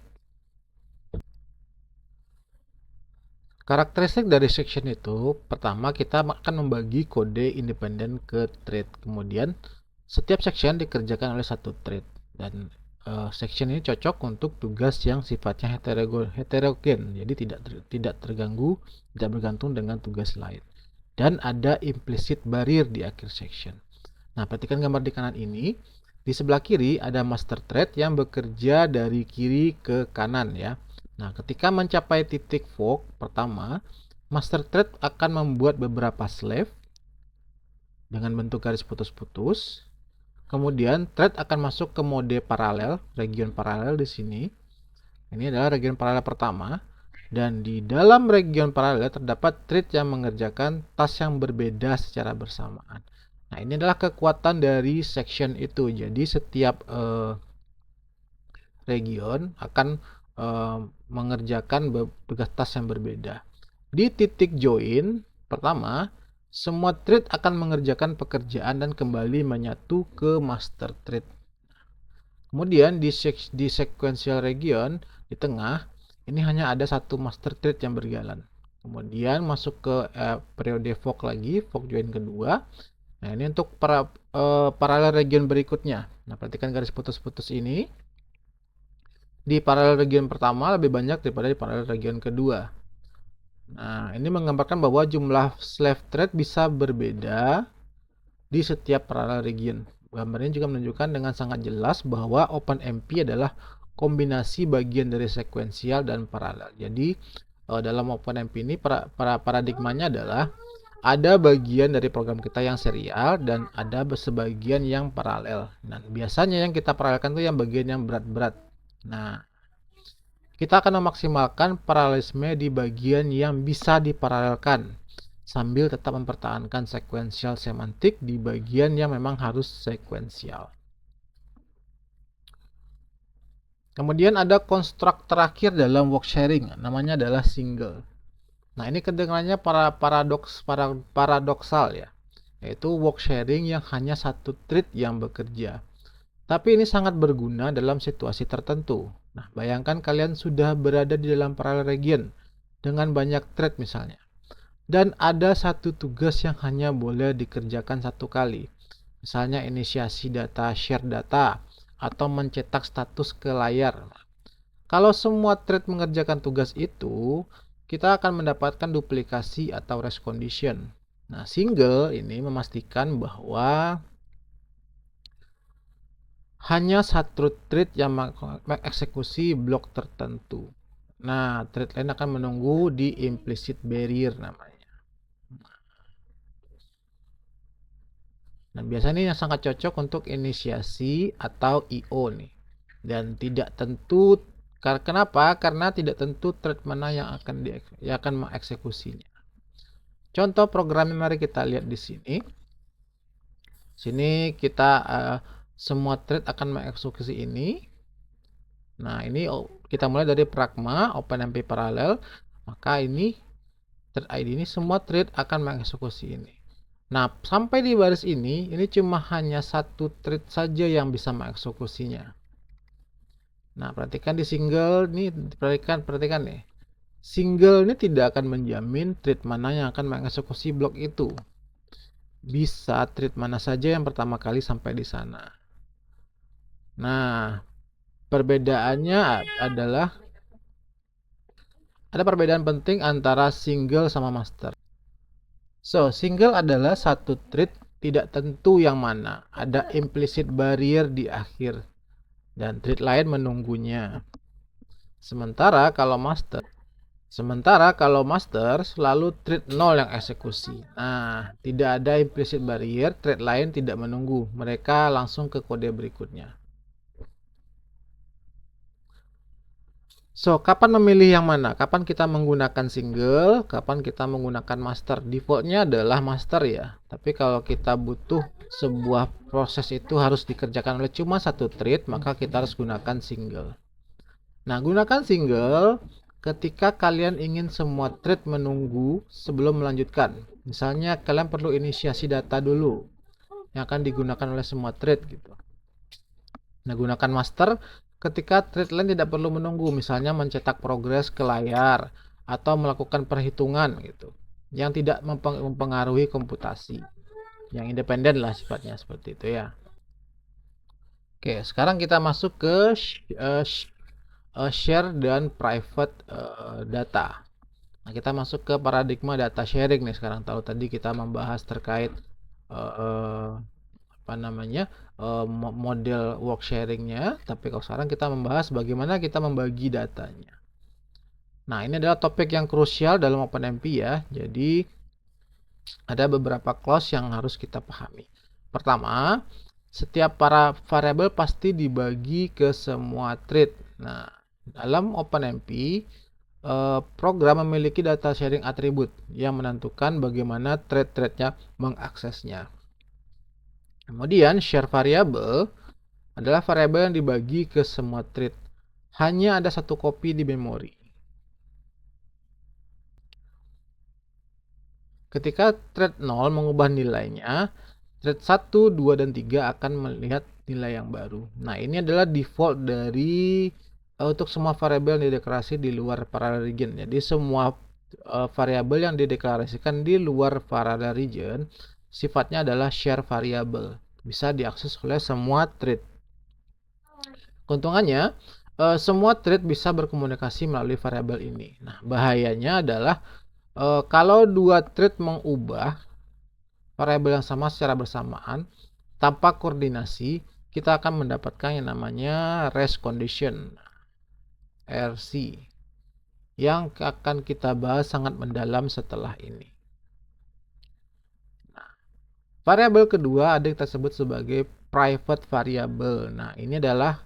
Karakteristik dari section itu, pertama kita akan membagi kode independen ke thread. Kemudian setiap section dikerjakan oleh satu thread dan section ini cocok untuk tugas yang sifatnya heterogen, jadi tidak terganggu, tidak bergantung dengan tugas lain. Dan ada implicit barrier di akhir section. Nah, perhatikan gambar di kanan ini. Di sebelah kiri ada master thread yang bekerja dari kiri ke kanan ya. Nah, ketika mencapai titik fork pertama, master thread akan membuat beberapa slave dengan bentuk garis putus-putus. Kemudian thread akan masuk ke mode paralel, region paralel di sini. Ini adalah region paralel pertama. Dan di dalam region paralel terdapat thread yang mengerjakan task yang berbeda secara bersamaan. Nah, ini adalah kekuatan dari section itu. Jadi setiap region akan mengerjakan tugas task yang berbeda. Di titik join pertama, semua thread akan mengerjakan pekerjaan dan kembali menyatu ke master thread. Kemudian di sequential region di tengah, ini hanya ada satu master thread yang berjalan. Kemudian masuk ke periode fork lagi, fork join kedua. Nah, ini untuk paralel region berikutnya. Nah, perhatikan garis putus-putus ini. Di paralel region pertama lebih banyak daripada di paralel region kedua. Nah, ini menggambarkan bahwa jumlah slave thread bisa berbeda di setiap paralel region. Gambar ini juga menunjukkan dengan sangat jelas bahwa OpenMP adalah kombinasi bagian dari sekuensial dan paralel. Jadi dalam OpenMP ini paradigmanya adalah ada bagian dari program kita yang serial dan ada sebagian yang paralel. Nah, biasanya yang kita paralelkan itu yang bagian yang berat-berat. Nah, kita akan memaksimalkan paralelisme di bagian yang bisa diparalelkan sambil tetap mempertahankan sekuensial semantik di bagian yang memang harus sekuensial. Kemudian ada konstruk terakhir dalam work sharing, namanya adalah single. Nah, ini kedengarannya paradoksal ya, yaitu work sharing yang hanya satu thread yang bekerja. Tapi ini sangat berguna dalam situasi tertentu. Nah, bayangkan kalian sudah berada di dalam parallel region dengan banyak thread misalnya. Dan ada satu tugas yang hanya boleh dikerjakan satu kali. Misalnya inisiasi data, share data, atau mencetak status ke layar. Kalau semua thread mengerjakan tugas itu, kita akan mendapatkan duplikasi atau race condition. Nah, single ini memastikan bahwa hanya satu thread yang mengeksekusi blok tertentu. Nah, thread lain akan menunggu di implicit barrier namanya. Nah, biasanya ini yang sangat cocok untuk inisiasi atau IO nih. Dan tidak tentu, kenapa? Karena tidak tentu thread mana yang akan mengeksekusinya. Contoh programnya mari kita lihat di sini. Sini kita semua thread akan mengeksekusi ini. Nah, ini kita mulai dari pragma OpenMP parallel. Maka ini thread ID ini semua thread akan mengeksekusi ini. Nah, sampai di baris ini cuma hanya satu thread saja yang bisa mengeksekusinya. Nah, perhatikan di single nih, perhatikan nih. Single ini tidak akan menjamin thread mana yang akan mengeksekusi blok itu. Bisa thread mana saja yang pertama kali sampai di sana. Nah, perbedaannya adalah ada perbedaan penting antara single sama master. So, single adalah satu thread tidak tentu yang mana. Ada implicit barrier di akhir. Dan thread lain menunggunya. Sementara kalau master selalu thread 0 yang eksekusi. Nah, tidak ada implicit barrier, thread lain tidak menunggu. Mereka langsung ke kode berikutnya. So, kapan memilih yang mana? Kapan kita menggunakan single, kapan kita menggunakan master? Defaultnya adalah master ya. Tapi kalau kita butuh sebuah proses itu harus dikerjakan oleh cuma satu thread, maka kita harus gunakan single. Nah, gunakan single ketika kalian ingin semua thread menunggu sebelum melanjutkan. Misalnya kalian perlu inisiasi data dulu yang akan digunakan oleh semua thread gitu. Nah, gunakan master ketika thread lain tidak perlu menunggu, misalnya mencetak progres ke layar atau melakukan perhitungan gitu, yang tidak mempengaruhi komputasi, yang independen lah sifatnya seperti itu ya. Oke, sekarang kita masuk ke share dan private data. Nah, kita masuk ke paradigma data sharing nih sekarang. Tahu tadi kita membahas terkait model work sharingnya, tapi kalau sekarang kita membahas bagaimana kita membagi datanya. Nah, ini adalah topik yang krusial dalam OpenMP ya. Jadi ada beberapa clause yang harus kita pahami. Pertama, setiap para variabel pasti dibagi ke semua thread. Nah, dalam OpenMP, program memiliki data sharing atribut yang menentukan bagaimana thread-threadnya mengaksesnya. Kemudian, share variable adalah variabel yang dibagi ke semua thread. Hanya ada satu copy di memori. Ketika thread 0 mengubah nilainya, thread 1, 2, dan 3 akan melihat nilai yang baru. Nah, ini adalah default dari untuk semua variabel yang dideklarasi di luar parallel region. Jadi semua variabel yang dideklarasikan di luar parallel region sifatnya adalah share variable. Bisa diakses oleh semua thread. Keuntungannya, semua thread bisa berkomunikasi melalui variabel ini. Nah, bahayanya adalah kalau dua thread mengubah variabel yang sama secara bersamaan tanpa koordinasi, kita akan mendapatkan yang namanya race condition (RC) yang akan kita bahas sangat mendalam setelah ini. Nah, variabel kedua ada yang kita sebut sebagai private variable. Nah, ini adalah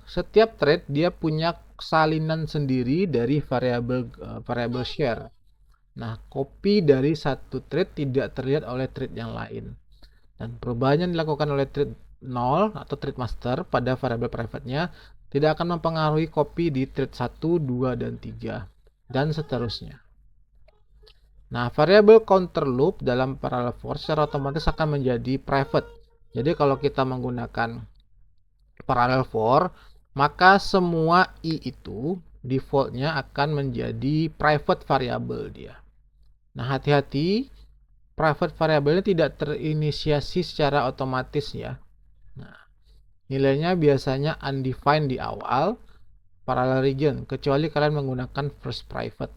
setiap thread dia punya salinan sendiri dari variabel share. Nah, copy dari satu thread tidak terlihat oleh thread yang lain. Dan perubahan yang dilakukan oleh thread 0 atau thread master pada variabel private-nya tidak akan mempengaruhi copy di thread 1, 2, dan 3, dan seterusnya. Nah, variabel counter loop dalam parallel for secara otomatis akan menjadi private. Jadi kalau kita menggunakan parallel for, maka semua i itu defaultnya akan menjadi private variable dia. Nah, hati-hati, private variabelnya tidak terinisiasi secara otomatis ya. Nah, nilainya biasanya undefined di awal parallel region, kecuali kalian menggunakan first private.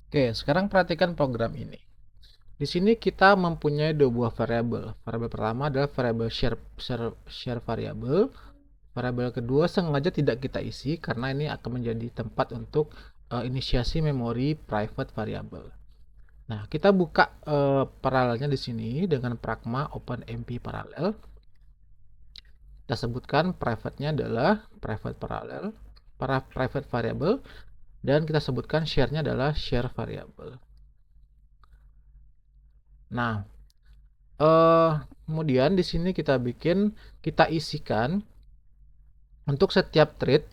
Oke, sekarang perhatikan program ini. Di sini kita mempunyai dua buah variabel. Variabel pertama adalah variabel share variable. Variabel kedua sengaja tidak kita isi karena ini akan menjadi tempat untuk inisiasi memori private variable. Nah, kita buka paralelnya di sini dengan pragma openmp parallel. Kita sebutkan private-nya adalah private parallel, private variable, dan kita sebutkan share-nya adalah share variable. Nah, kemudian di sini kita isikan untuk setiap thread,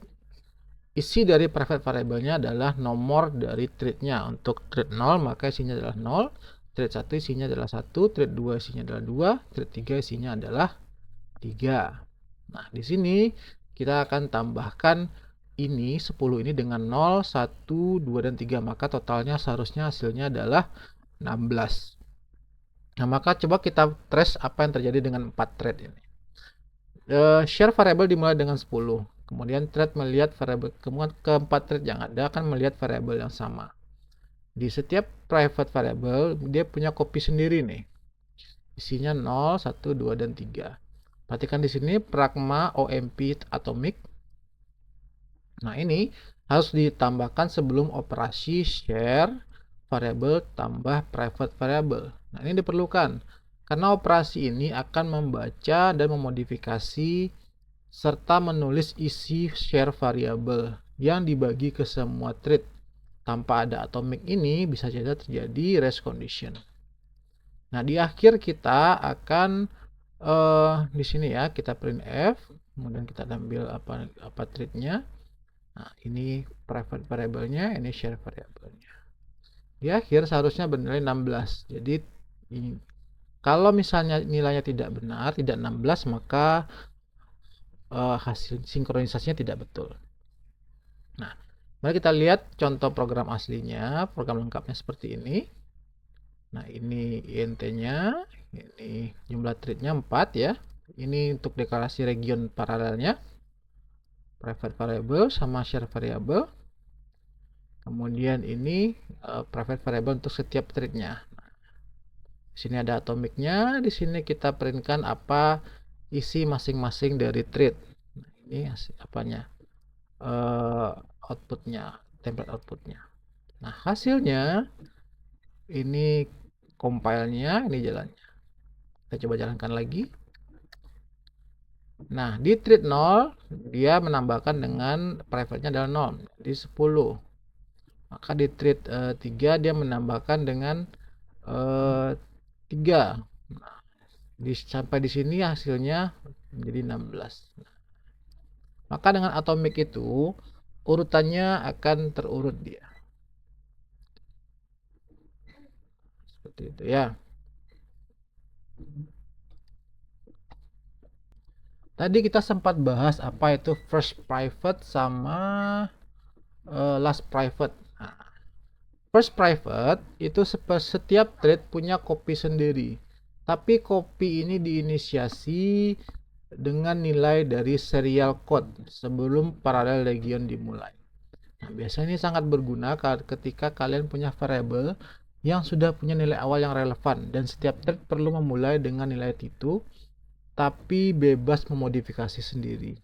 isi dari private variable-nya adalah nomor dari thread-nya. Untuk thread 0 maka isinya adalah 0, thread 1 isinya adalah 1, thread 2 isinya adalah 2, thread 3 isinya adalah 3. Nah, di sini kita akan tambahkan ini 10 ini dengan 0, 1, 2, dan 3, maka totalnya seharusnya hasilnya adalah 16. Nah, maka coba kita trace apa yang terjadi dengan 4 thread ini. Share variable dimulai dengan 10. Kemudian thread melihat variable, kemudian keempat thread yang ada akan melihat variable yang sama. Di setiap private variable dia punya copy sendiri nih. Isinya 0, 1, 2, dan 3. Perhatikan di sini pragma omp atomic. Nah, ini harus ditambahkan sebelum operasi share variable tambah private variable. Nah, ini diperlukan karena operasi ini akan membaca dan memodifikasi serta menulis isi share variable yang dibagi ke semua thread. Tanpa ada atomic ini bisa saja terjadi race condition. Nah, di akhir kita akan di sini ya kita printf, kemudian kita ambil apa threadnya. Nah, ini private variable-nya, ini share variable-nya. Di akhir seharusnya bernilai 16. Jadi ini, kalau misalnya nilainya tidak benar, tidak 16, maka hasil sinkronisasinya tidak betul. Nah, mari kita lihat contoh program aslinya, program lengkapnya seperti ini. Nah, ini int-nya, ini jumlah thread-nya 4 ya. Ini untuk deklarasi region paralelnya, private variable sama share variable. Kemudian ini private variable untuk setiap thread-nya. Di sini ada atomicnya, di sini kita printkan apa isi masing-masing dari thread. Nah, ini apanya. outputnya, template outputnya. Nah, hasilnya ini compile-nya, ini jalannya. Kita coba jalankan lagi. Nah, di thread 0 dia menambahkan dengan private-nya adalah 0, jadi 10. Maka di thread 3 dia menambahkan dengan 3. Nah, sampai di sini hasilnya menjadi 16. Maka dengan atomic itu urutannya akan terurut dia. Seperti itu ya. Tadi kita sempat bahas apa itu first private sama last private. Nah, first private itu setiap thread punya copy sendiri. Tapi copy ini diinisiasi dengan nilai dari serial code sebelum parallel region dimulai. Nah, biasanya ini sangat berguna ketika kalian punya variable yang sudah punya nilai awal yang relevan dan setiap thread perlu memulai dengan nilai itu tapi bebas memodifikasi sendiri.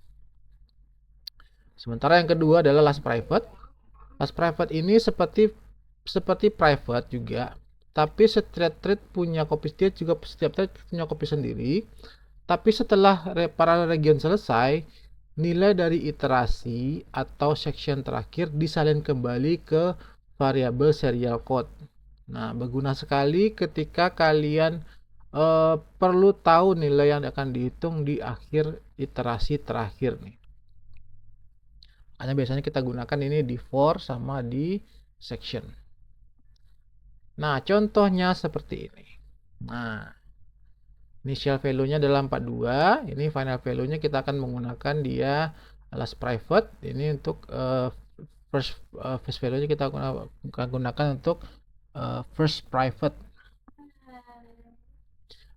Sementara yang kedua adalah last private. Last private ini seperti private juga, tapi setiap thread punya copy, dia juga setiap thread punya copy sendiri. Tapi setelah parallel region selesai, nilai dari iterasi atau section terakhir disalin kembali ke variabel serial code. Nah, berguna sekali ketika kalian perlu tahu nilai yang akan dihitung di akhir iterasi terakhir nih. Hanya biasanya kita gunakan ini di for sama di section. Nah, contohnya seperti ini. Nah, initial value-nya adalah 42. Ini final value-nya kita akan menggunakan dia last private. Ini untuk first value-nya kita akan gunakan untuk first private.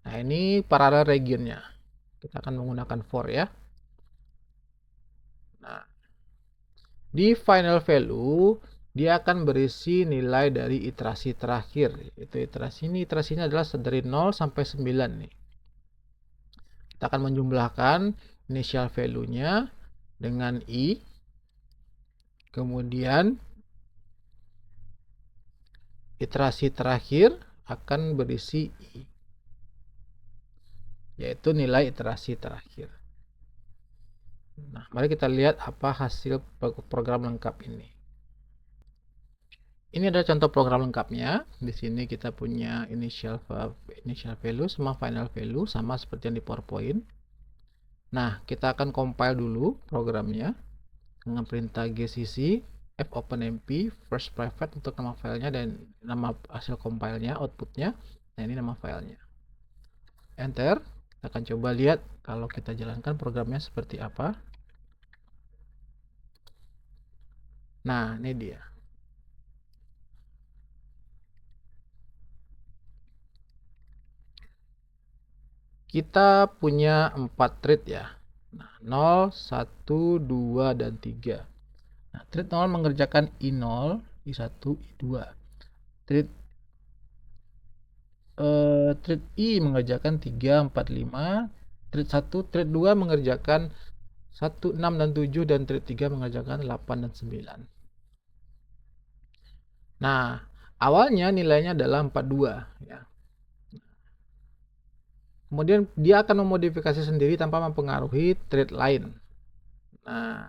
Nah, ini parallel region-nya. Kita akan menggunakan for ya. Nah, di final value dia akan berisi nilai dari iterasi terakhir. Itu iterasinya adalah dari 0 sampai 9 nih. Kita akan menjumlahkan initial value-nya dengan i. Kemudian iterasi terakhir akan berisi i, yaitu nilai iterasi terakhir. Nah, mari kita lihat apa hasil program lengkap ini. Ini adalah contoh program lengkapnya. Di sini kita punya initial value sama final value sama seperti yang di PowerPoint. Nah, kita akan compile dulu programnya dengan perintah gcc fopenmp first private untuk nama filenya dan nama hasil compile-nya, outputnya. Nah, ini nama filenya. Enter. Kita akan coba lihat kalau kita jalankan programnya seperti apa. Nah, ini dia. Kita punya 4 thread ya. Nah, 0, 1, 2, dan 3. Nah, thread 0 mengerjakan I0, I1, I2. Thread I mengerjakan 3, 4, 5. Thread 2 mengerjakan 1, 6, dan 7. Dan thread 3 mengerjakan 8 dan 9. Nah, awalnya nilainya adalah 42 ya. Kemudian dia akan memodifikasi sendiri tanpa mempengaruhi thread lain. Nah,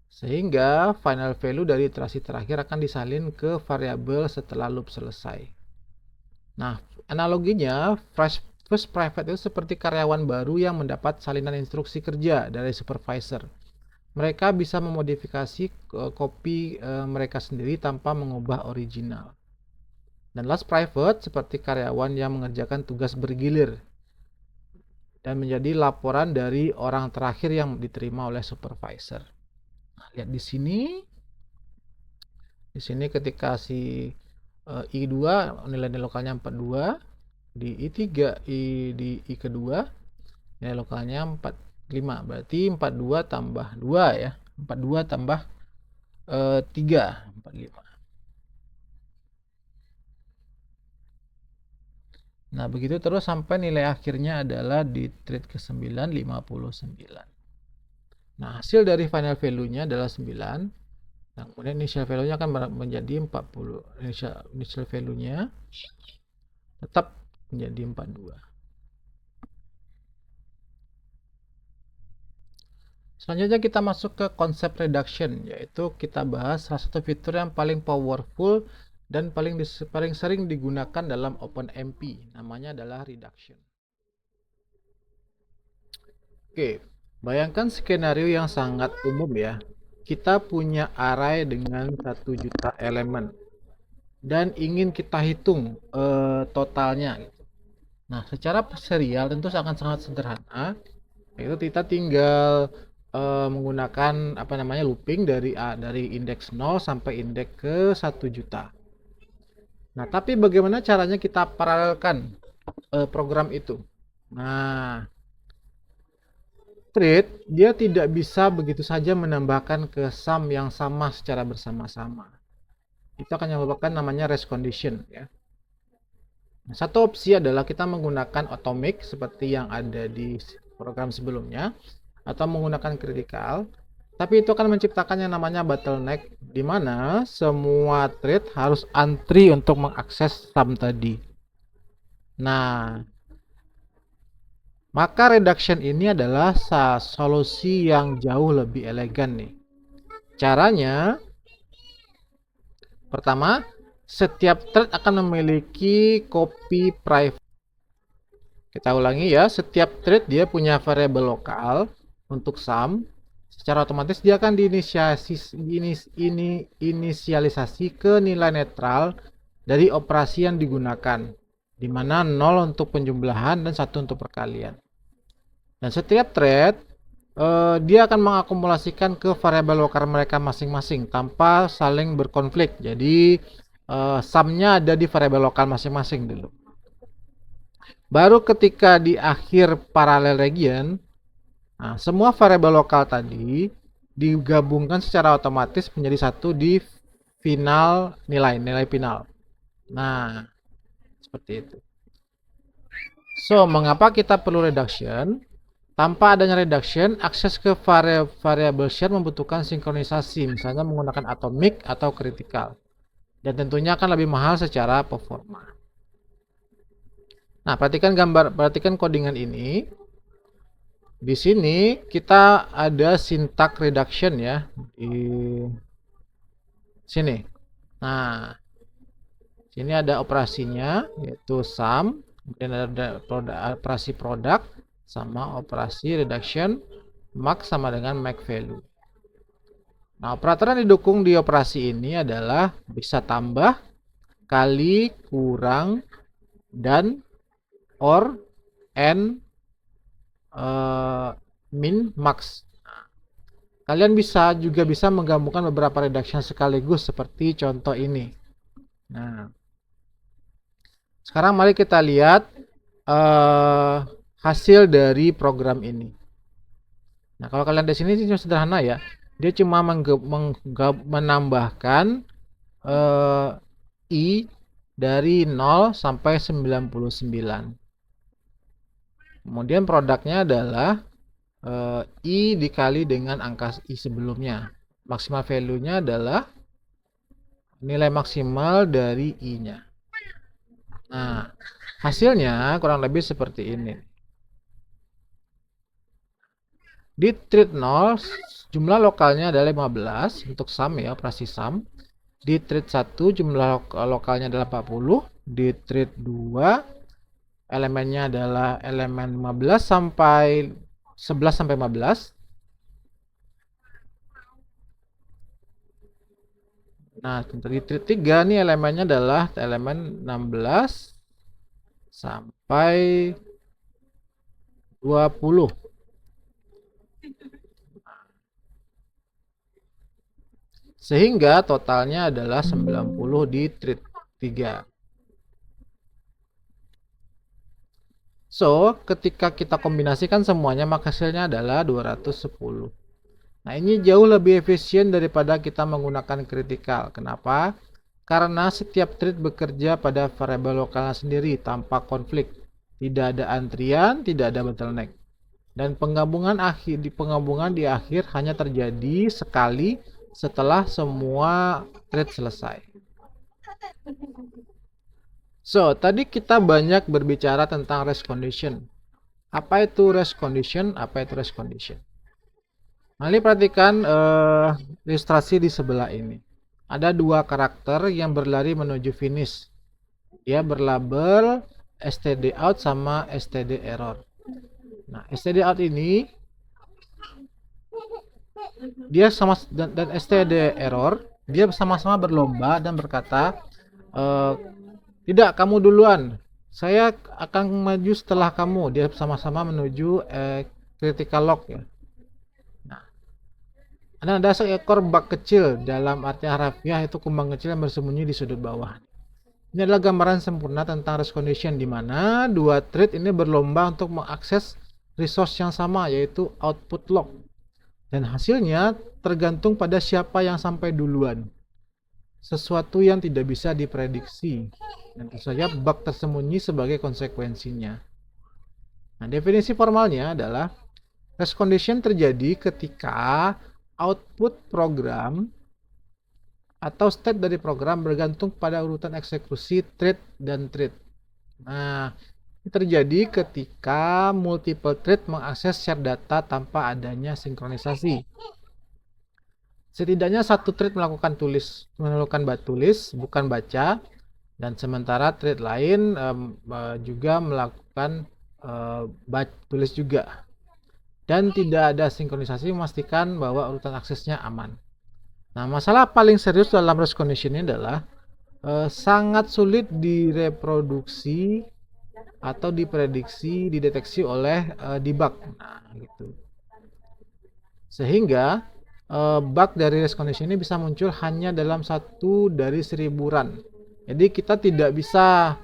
sehingga final value dari iterasi terakhir akan disalin ke variabel setelah loop selesai. Nah, analoginya first private itu seperti karyawan baru yang mendapat salinan instruksi kerja dari supervisor. Mereka bisa memodifikasi copy mereka sendiri tanpa mengubah original. Dan last private seperti karyawan yang mengerjakan tugas bergilir dan menjadi laporan dari orang terakhir yang diterima oleh supervisor. Nah, lihat di sini. Di sini ketika si I2 nilai lokalnya 42, di I3 di I kedua nilai lokalnya 45. Berarti 42 tambah 2 ya. 42 tambah 3, 45. Nah, begitu terus sampai nilai akhirnya adalah di thread ke-9, 59. Nah, hasil dari final value-nya adalah 9. Nah, kemudian initial value-nya akan menjadi 40. Initial value-nya tetap menjadi 42. Selanjutnya kita masuk ke konsep reduction, yaitu kita bahas salah satu fitur yang paling powerful dan paling sering digunakan dalam OpenMP. Namanya adalah reduction. Oke, bayangkan skenario yang sangat umum ya. Kita punya array dengan 1 juta elemen dan ingin kita hitung totalnya. Nah, secara serial tentu akan sangat sederhana. Yaitu kita tinggal menggunakan looping dari indeks 0 sampai indeks ke 1 juta. Nah, tapi bagaimana caranya kita paralelkan program itu? Nah, thread dia tidak bisa begitu saja menambahkan ke sum yang sama secara bersama-sama. Itu akan menyebabkan namanya race condition ya. Nah, satu opsi adalah kita menggunakan atomic seperti yang ada di program sebelumnya atau menggunakan critical. Tapi itu akan menciptakan yang namanya bottleneck di mana semua thread harus antri untuk mengakses sum tadi. Nah, maka reduction ini adalah solusi yang jauh lebih elegan nih. Caranya, pertama, setiap thread akan memiliki copy private. Kita ulangi ya, setiap thread dia punya variabel lokal untuk sum. Secara otomatis dia akan diinisialisasi ke nilai netral dari operasi yang digunakan, di mana 0 untuk penjumlahan dan 1 untuk perkalian. Dan setiap thread dia akan mengakumulasikan ke variabel lokal mereka masing-masing tanpa saling berkonflik. Jadi sumnya ada di variabel lokal masing-masing dulu. Baru ketika di akhir parallel region, nah, semua variabel lokal tadi digabungkan secara otomatis menjadi satu di final nilai final. Nah, seperti itu. So, mengapa kita perlu reduction? Tanpa adanya reduction, akses ke variable share membutuhkan sinkronisasi, misalnya menggunakan atomic atau critical. Dan tentunya akan lebih mahal secara performa. Nah, perhatikan codingan ini. Di sini kita ada syntax reduction ya di sini. Nah, sini ada operasinya yaitu sum, kemudian ada operasi product sama operasi reduction, max sama dengan max value. Nah, operator yang didukung di operasi ini adalah bisa tambah, kali, kurang, dan or, and, min, max. Kalian juga bisa menggabungkan beberapa reduction sekaligus seperti contoh ini. Nah, sekarang mari kita lihat hasil dari program ini. Nah, kalau kalian di sini sederhana ya, dia cuma menambahkan i dari 0 sampai 99. Kemudian produknya adalah i dikali dengan angka i sebelumnya. Maksimal value-nya adalah nilai maksimal dari i-nya. Nah, hasilnya kurang lebih seperti ini. Di thread 0, jumlah lokalnya adalah 15 untuk sum ya, operasi sum. Di thread 1 jumlah lokalnya adalah 40. Di thread 2 elemennya adalah elemen 15 sampai 11 sampai 15. Nah, untuk di thread 3 nih elemennya adalah elemen 16 sampai 20. Sehingga totalnya adalah 90 di thread 3. So, ketika kita kombinasikan semuanya, maka hasilnya adalah 210. Nah, ini jauh lebih efisien daripada kita menggunakan critical. Kenapa? Karena setiap thread bekerja pada variabel lokalnya sendiri tanpa konflik. Tidak ada antrian, tidak ada bottleneck. Dan penggabungan di akhir hanya terjadi sekali setelah semua thread selesai. So, tadi kita banyak berbicara tentang race condition. Apa itu race condition? Apa itu race condition? Mari perhatikan ilustrasi di sebelah ini. Ada dua karakter yang berlari menuju finish. Dia berlabel std out sama std error. Nah, std out ini dia sama dan std error, dia sama-sama berlomba dan berkata, tidak, kamu duluan, saya akan maju setelah kamu. Dia sama-sama menuju critical lock ya. Nah, ada seekor bug kecil, dalam arti harafiah itu kumbang kecil yang bersembunyi di sudut bawah. Ini adalah gambaran sempurna tentang race condition, di mana dua thread ini berlomba untuk mengakses resource yang sama, yaitu output lock. Dan hasilnya tergantung pada siapa yang sampai duluan. Sesuatu yang tidak bisa diprediksi. Dan tentu saja bug tersembunyi sebagai konsekuensinya. Nah, definisi formalnya adalah race condition terjadi ketika output program atau state dari program bergantung pada urutan eksekusi thread dan thread. Nah, ini terjadi ketika multiple thread mengakses share data tanpa adanya sinkronisasi. Setidaknya satu thread melakukan tulis bukan baca, dan sementara thread lain juga melakukan tulis juga. Dan tidak ada sinkronisasi memastikan bahwa urutan aksesnya aman. Nah, masalah paling serius dalam race condition ini adalah sangat sulit direproduksi atau dideteksi oleh debug. Nah, gitu. Sehingga bug dari race condition ini bisa muncul hanya dalam 1 dari 1000-an. Jadi kita tidak bisa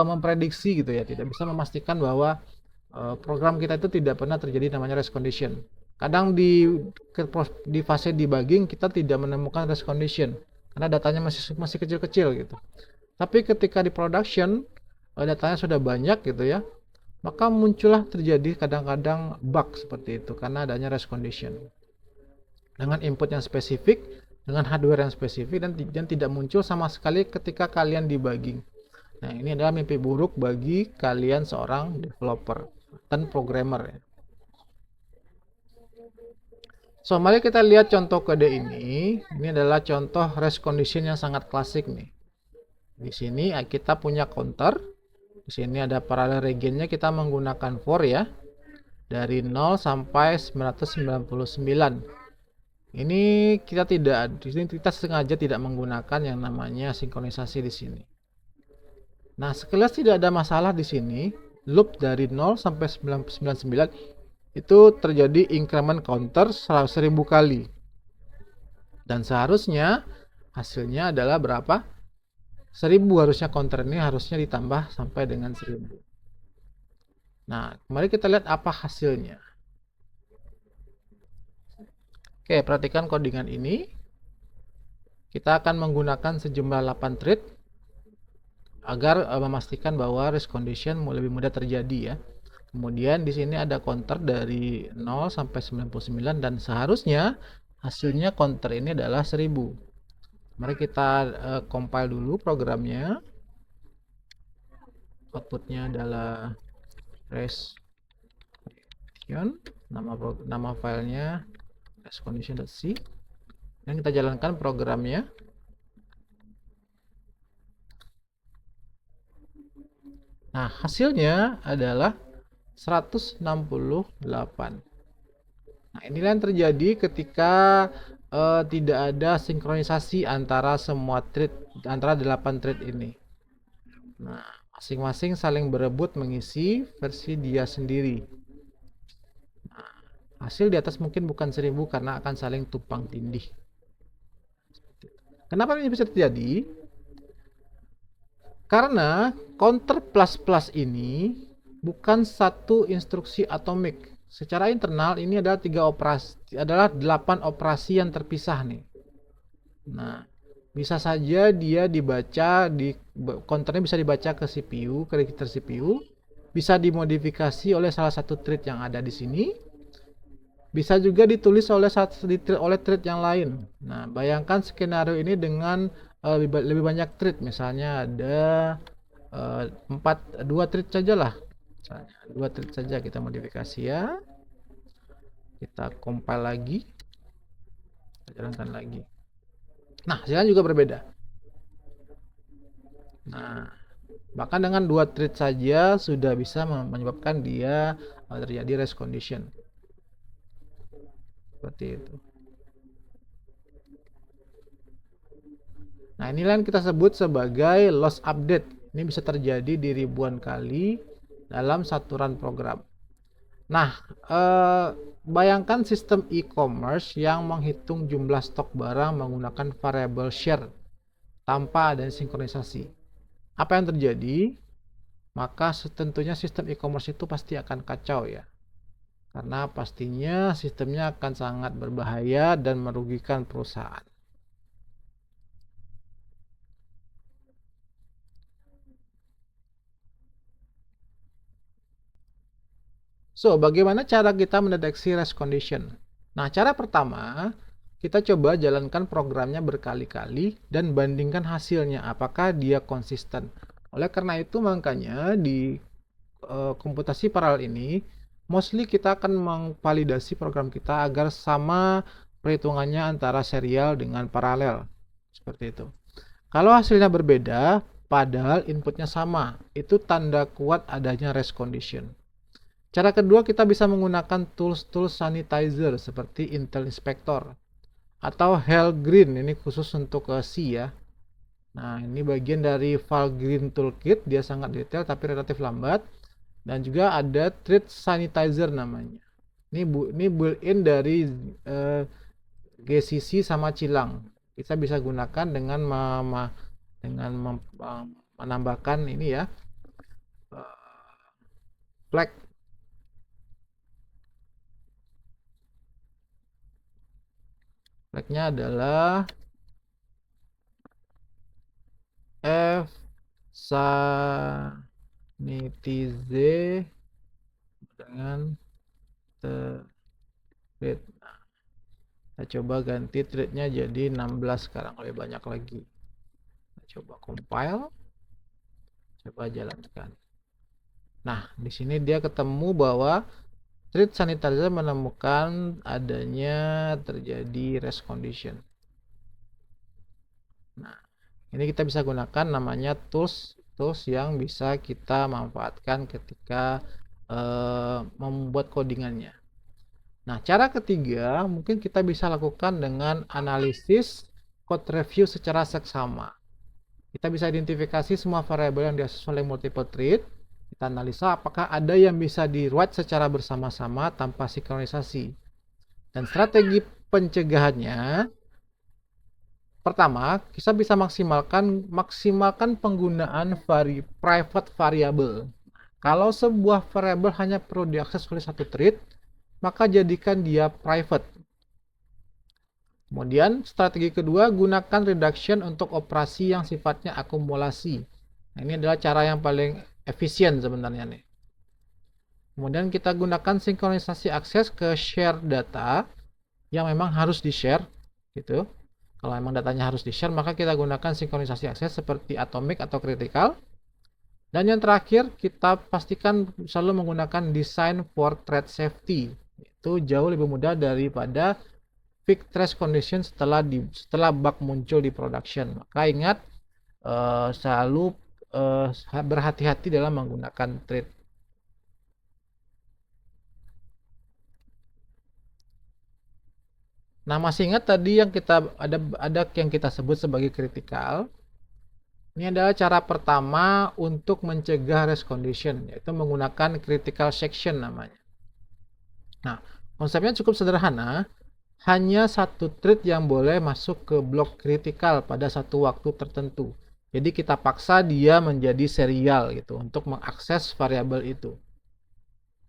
memprediksi gitu ya, tidak bisa memastikan bahwa program kita itu tidak pernah terjadi namanya race condition. Kadang di fase debugging kita tidak menemukan race condition karena datanya masih kecil-kecil gitu. Tapi ketika di production datanya sudah banyak gitu ya, maka muncullah terjadi kadang-kadang bug seperti itu karena adanya race condition. Dengan input yang spesifik, dengan hardware yang spesifik, dan tidak muncul sama sekali ketika kalian debugging. Nah, ini adalah mimpi buruk bagi kalian seorang developer dan programmer ya. So, mari kita lihat contoh kode ini. Ini adalah contoh race condition yang sangat klasik nih. Di sini kita punya counter. Di sini ada parallel regionnya, kita menggunakan for ya. Dari 0 sampai 999. Ini kita sengaja tidak menggunakan yang namanya sinkronisasi di sini. Nah, sekilas tidak ada masalah di sini. Loop dari 0 sampai 999 itu terjadi increment counter 1000 kali. Dan seharusnya hasilnya adalah berapa? 1000, harusnya counter ini harusnya ditambah sampai dengan 1000. Nah, mari kita lihat apa hasilnya. Oke, perhatikan codingan ini. Kita akan menggunakan sejumlah 8 thread agar memastikan bahwa race condition lebih mudah terjadi ya. Kemudian di sini ada counter dari 0 sampai 99 dan seharusnya hasilnya counter ini adalah 1000. Mari kita compile dulu programnya. Outputnya adalah race condition, nama filenya race condition.c, dan kita jalankan programnya. Nah, hasilnya adalah 168. Nah, inilah yang terjadi ketika tidak ada sinkronisasi antara semua thread, antara 8 thread ini. Nah, masing-masing saling berebut mengisi versi dia sendiri. Nah, hasil di atas mungkin bukan 1000 karena akan saling tumpang tindih. Kenapa ini bisa terjadi? Karena counter plus plus ini bukan satu instruksi atomik. Secara internal ini adalah 8 operasi yang terpisah nih. Nah, bisa saja dia dibaca counternya bisa dibaca ke CPU, ke register CPU, bisa dimodifikasi oleh salah satu thread yang ada di sini, bisa juga ditulis oleh thread yang lain. Nah, bayangkan skenario ini dengan lebih banyak thread, misalnya ada dua thread saja lah, misalnya dua thread saja kita modifikasi ya, kita compile lagi, kita jalankan lagi. Nah, hasilnya juga berbeda. Nah, bahkan dengan dua thread saja sudah bisa menyebabkan dia terjadi race condition. Seperti itu. Nah, inilah yang kita sebut sebagai loss update. Ini bisa terjadi di ribuan kali dalam satu run program. Nah, bayangkan sistem e-commerce yang menghitung jumlah stok barang menggunakan variable share tanpa ada sinkronisasi. Apa yang terjadi? Maka tentunya sistem e-commerce itu pasti akan kacau ya. Karena pastinya sistemnya akan sangat berbahaya dan merugikan perusahaan. So, bagaimana cara kita mendeteksi race condition? Nah, cara pertama, kita coba jalankan programnya berkali-kali dan bandingkan hasilnya, apakah dia konsisten. Oleh karena itu, makanya di komputasi paralel ini, mostly kita akan memvalidasi program kita agar sama perhitungannya antara serial dengan paralel. Seperti itu. Kalau hasilnya berbeda, padahal inputnya sama, itu tanda kuat adanya race condition. Cara kedua, kita bisa menggunakan tools sanitizer seperti Intel Inspector atau Green, ini khusus untuk C ya. Nah, ini bagian dari Valgrind Toolkit, dia sangat detail tapi relatif lambat. Dan juga ada Thread Sanitizer namanya. Ini built-in dari GCC sama Cilang. Kita bisa gunakan dengan menambahkan ini ya, flag. Flagnya adalah F sanitize dengan thread. Nah, kita coba ganti threadnya jadi 16 sekarang, lebih banyak lagi. Kita coba compile, coba jalankan. Nah, di sini dia ketemu bahwa thread sanitizer menemukan adanya terjadi race condition. Nah, ini kita bisa gunakan namanya tools yang bisa kita manfaatkan ketika membuat codingannya. Nah, cara ketiga mungkin kita bisa lakukan dengan analisis code review secara seksama. Kita bisa identifikasi semua variabel yang diakses oleh multiple thread. Kita analisa apakah ada yang bisa di-write secara bersama-sama tanpa sinkronisasi. Dan strategi pencegahannya, pertama, kita bisa maksimalkan penggunaan private variable. Kalau sebuah variabel hanya perlu diakses oleh satu thread, maka jadikan dia private. Kemudian strategi kedua, gunakan reduction untuk operasi yang sifatnya akumulasi. Nah, ini adalah cara yang paling efisien sebenarnya nih. Kemudian kita gunakan sinkronisasi akses ke share data yang memang harus di-share gitu. Kalau memang datanya harus di-share, maka kita gunakan sinkronisasi akses seperti atomic atau critical. Dan yang terakhir, kita pastikan selalu menggunakan design for thread safety. Itu jauh lebih mudah daripada fix trace condition setelah bug muncul di production. Maka ingat, selalu berhati-hati dalam menggunakan thread. Nah, masih ingat tadi yang kita sebut sebagai critical. Ini adalah cara pertama untuk mencegah race condition, yaitu menggunakan critical section namanya. Nah, konsepnya cukup sederhana, hanya satu thread yang boleh masuk ke blok critical pada satu waktu tertentu. Jadi kita paksa dia menjadi serial gitu untuk mengakses variabel itu.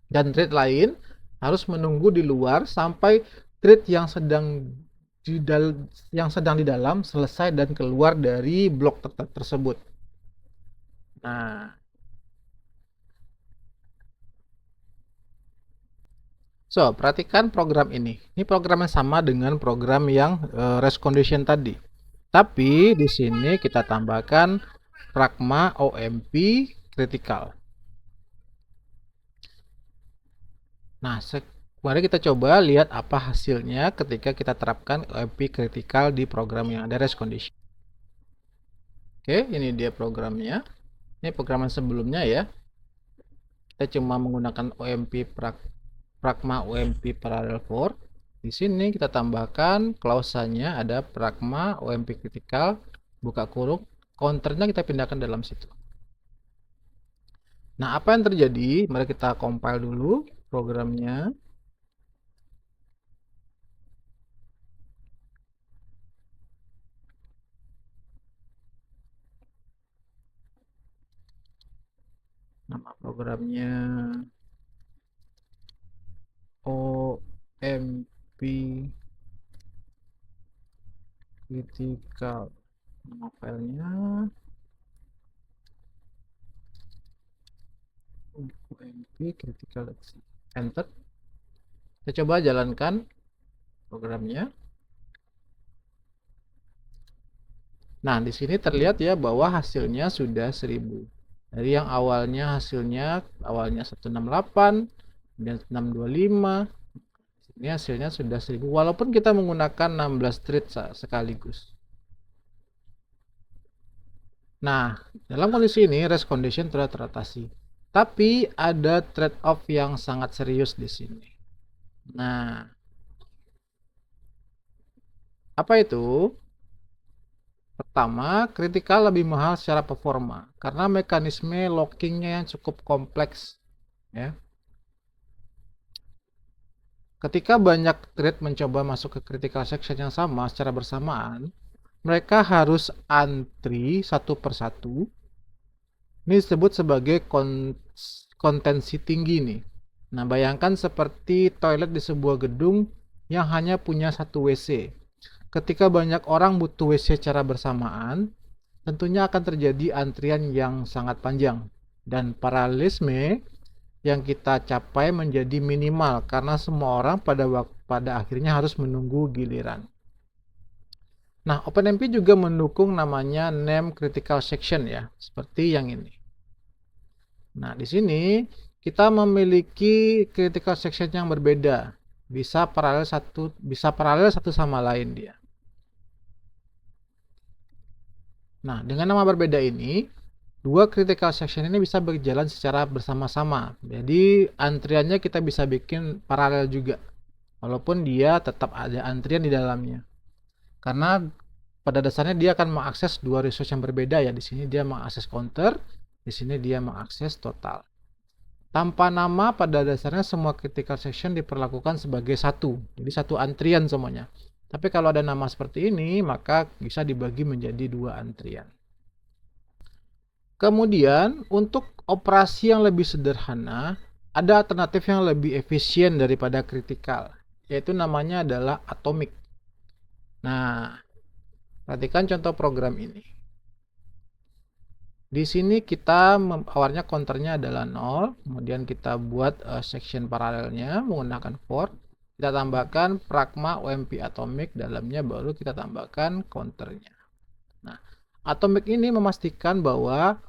Dan thread lain harus menunggu di luar sampai thread yang sedang di dalam selesai dan keluar dari blok tersebut. Nah, So, perhatikan program ini. Ini program yang sama dengan program yang race condition tadi. Tapi di sini kita tambahkan pragma OMP critical. Nah, mari kita coba lihat apa hasilnya ketika kita terapkan OMP critical di program yang ada race condition. Oke, ini dia programnya. Ini program yang sebelumnya ya. Kita cuma menggunakan pragma OMP parallel for. Di sini kita tambahkan klausanya ada pragma OMP critical buka kurung, counternya kita pindahkan dalam situ. Nah, apa yang terjadi? Mari kita compile dulu programnya. Nama programnya OMP critical. Nama filenya OMP critical. Enter. Kita coba jalankan programnya. Nah, di sini terlihat ya bahwa hasilnya sudah 1000. Dari yang awalnya hasilnya 168, kemudian 625, ini hasilnya sudah 1000 walaupun kita menggunakan 16 thread sekaligus. Nah, dalam kondisi ini race condition telah teratasi. Tapi ada trade off yang sangat serius di sini. Nah, apa itu? Pertama, kritikal lebih mahal secara performa karena mekanisme lockingnya yang cukup kompleks. Ya. Ketika banyak thread mencoba masuk ke critical section yang sama secara bersamaan, mereka harus antri satu persatu. Ini disebut sebagai kontensi tinggi nih. Nah, bayangkan seperti toilet di sebuah gedung yang hanya punya satu WC. Ketika banyak orang butuh WC secara bersamaan, tentunya akan terjadi antrian yang sangat panjang. Dan paralelisme yang kita capai menjadi minimal karena semua orang pada akhirnya harus menunggu giliran. Nah, OpenMP juga mendukung namanya name critical section ya, seperti yang ini. Nah, di sini kita memiliki critical section yang berbeda, bisa paralel satu sama lain dia. Nah, dengan nama berbeda ini, dua critical section ini bisa berjalan secara bersama-sama. Jadi, antriannya kita bisa bikin paralel juga. Walaupun dia tetap ada antrian di dalamnya. Karena pada dasarnya dia akan mengakses dua resource yang berbeda ya. Di sini dia mengakses counter, di sini dia mengakses total. Tanpa nama pada dasarnya semua critical section diperlakukan sebagai satu. Jadi satu antrian semuanya. Tapi kalau ada nama seperti ini, maka bisa dibagi menjadi dua antrian. Kemudian, untuk operasi yang lebih sederhana, ada alternatif yang lebih efisien daripada kritikal, yaitu namanya adalah atomic. Nah, perhatikan contoh program ini. Di sini kita awalnya counternya adalah 0, kemudian kita buat section paralelnya menggunakan for. Kita tambahkan pragma OMP atomic, dalamnya baru kita tambahkan counternya. Nah, atomic ini memastikan bahwa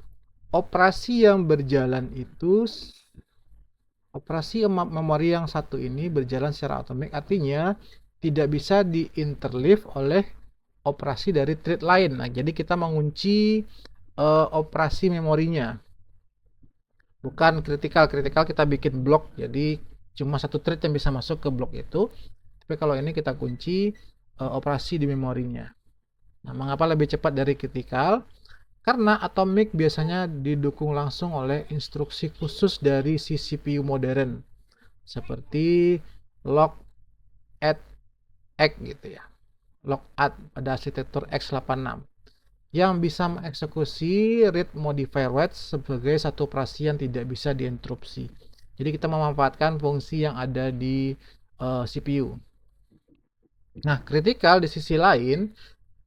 operasi yang berjalan itu, operasi memori yang satu ini berjalan secara atomic, artinya tidak bisa diinterleave oleh operasi dari thread lain. Nah, jadi kita mengunci operasi memorinya. Bukan kritikal kita bikin blok, jadi cuma satu thread yang bisa masuk ke blok itu. Tapi kalau ini kita kunci operasi di memorinya. Nah, mengapa lebih cepat dari kritikal? Karena atomic biasanya didukung langsung oleh instruksi khusus dari si CPU modern. Seperti log add x gitu ya. Log add pada arsitektur x86 yang bisa mengeksekusi read modifier wait sebagai satu operasi yang tidak bisa diinterupsi. Jadi kita memanfaatkan fungsi yang ada di CPU. Nah, kritikal di sisi lain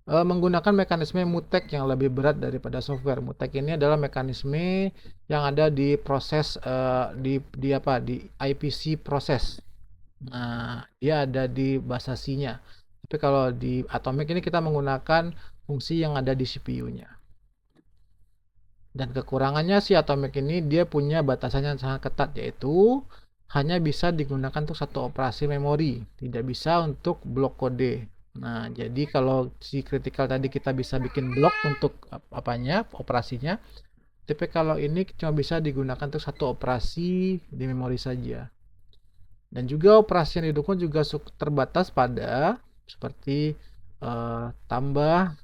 menggunakan mekanisme mutek yang lebih berat daripada software. Mutek ini adalah mekanisme yang ada di proses di IPC proses. Nah, dia ada di bahasa C-nya. Tapi kalau di Atomic ini kita menggunakan fungsi yang ada di CPU-nya. Dan kekurangannya si Atomic ini dia punya batasan yang sangat ketat, yaitu hanya bisa digunakan untuk satu operasi memori, tidak bisa untuk blok kode. Nah, jadi kalau si critical tadi kita bisa bikin blok untuk apanya, operasinya, tapi kalau ini cuma bisa digunakan untuk satu operasi di memori saja. Dan juga operasi yang didukung juga terbatas pada seperti tambah,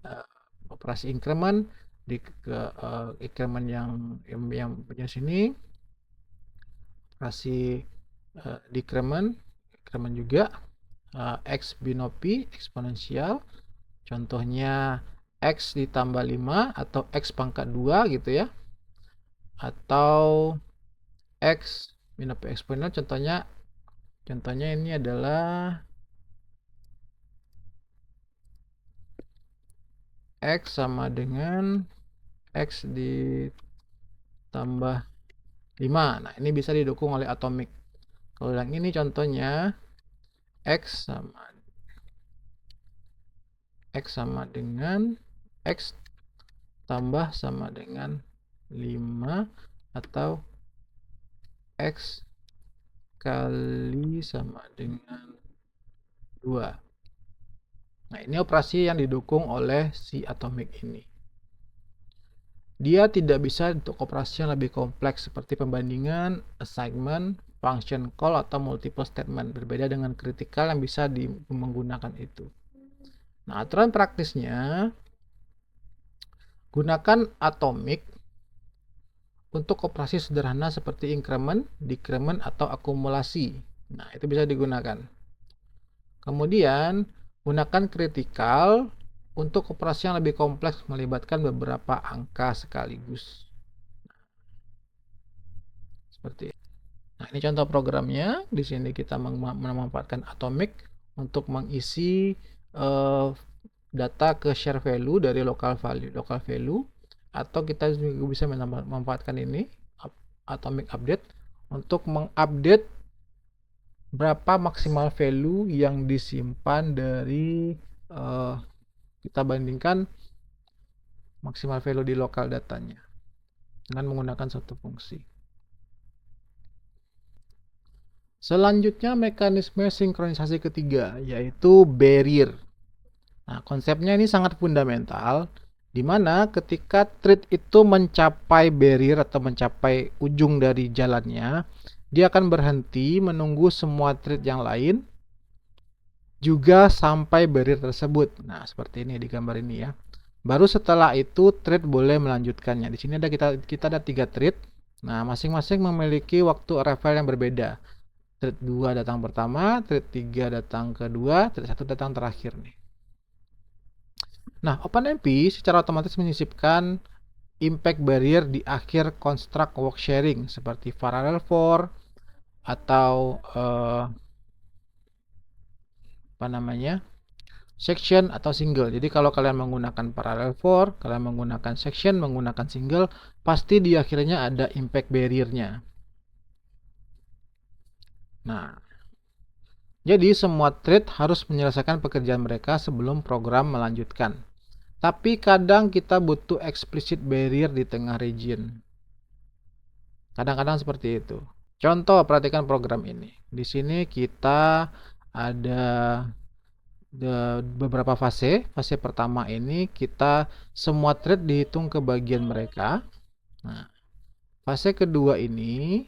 uh, operasi increment di ke increment yang punya sini, operasi decrement juga, x binopi eksponensial, contohnya x ditambah 5 atau x pangkat 2 gitu ya, atau x binopi eksponensial, contohnya ini adalah x sama dengan x ditambah 5. Nah, ini bisa didukung oleh atomic. Kalau yang ini contohnya x sama dengan x tambah sama dengan 5 atau x kali sama dengan 2. Nah, ini operasi yang didukung oleh si atomic ini. Dia tidak bisa untuk operasi yang lebih kompleks seperti pembandingan, assignment, function call, atau multiple statement. Berbeda dengan critical yang bisa menggunakan itu. Nah, aturan praktisnya, gunakan atomic untuk operasi sederhana seperti increment, decrement, atau akumulasi. Nah, itu bisa digunakan. Kemudian, gunakan critical untuk operasi yang lebih kompleks melibatkan beberapa angka sekaligus. Seperti itu. Nah, ini contoh programnya. Di sini kita memanfaatkan atomic untuk mengisi data ke share value dari local value, atau kita juga bisa memanfaatkan ini atomic update untuk mengupdate berapa maksimal value yang disimpan dari kita bandingkan maksimal value di lokal datanya dengan menggunakan satu fungsi. Selanjutnya mekanisme sinkronisasi ketiga, yaitu barrier. Nah, konsepnya ini sangat fundamental, di mana ketika thread itu mencapai barrier atau mencapai ujung dari jalannya, dia akan berhenti menunggu semua thread yang lain juga sampai barrier tersebut. Nah, seperti ini di gambar ini ya. Baru setelah itu thread boleh melanjutkannya. Di sini kita ada 3 thread. Nah, masing-masing memiliki waktu arrival yang berbeda. Thread 2 datang pertama, thread 3 datang kedua, thread 1 datang terakhir nih. Nah, OpenMP secara otomatis menyisipkan impact barrier di akhir construct work sharing seperti parallel for atau section atau single. Jadi kalau kalian menggunakan parallel for, kalian menggunakan section, menggunakan single, pasti di akhirnya ada impact barrier-nya. Nah, jadi semua thread harus menyelesaikan pekerjaan mereka sebelum program melanjutkan. Tapi kadang kita butuh explicit barrier di tengah region. Kadang-kadang seperti itu. Contoh, perhatikan program ini. Di sini kita ada beberapa fase. Fase pertama ini kita semua thread dihitung ke bagian mereka. Nah, fase kedua ini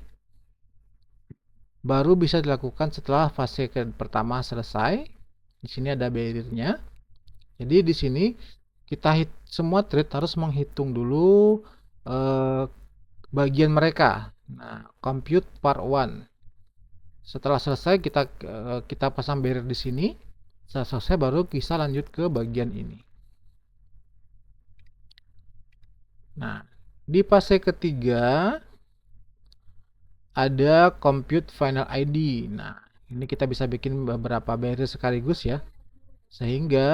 baru bisa dilakukan setelah fase pertama selesai. Di sini ada barrier-nya. Jadi di sini kita semua thread harus menghitung dulu bagian mereka. Nah, compute part 1. Setelah selesai kita pasang barrier di sini. Setelah selesai baru bisa lanjut ke bagian ini. Nah, di fase ketiga ada compute final ID. Nah, ini kita bisa bikin beberapa barrier sekaligus ya. Sehingga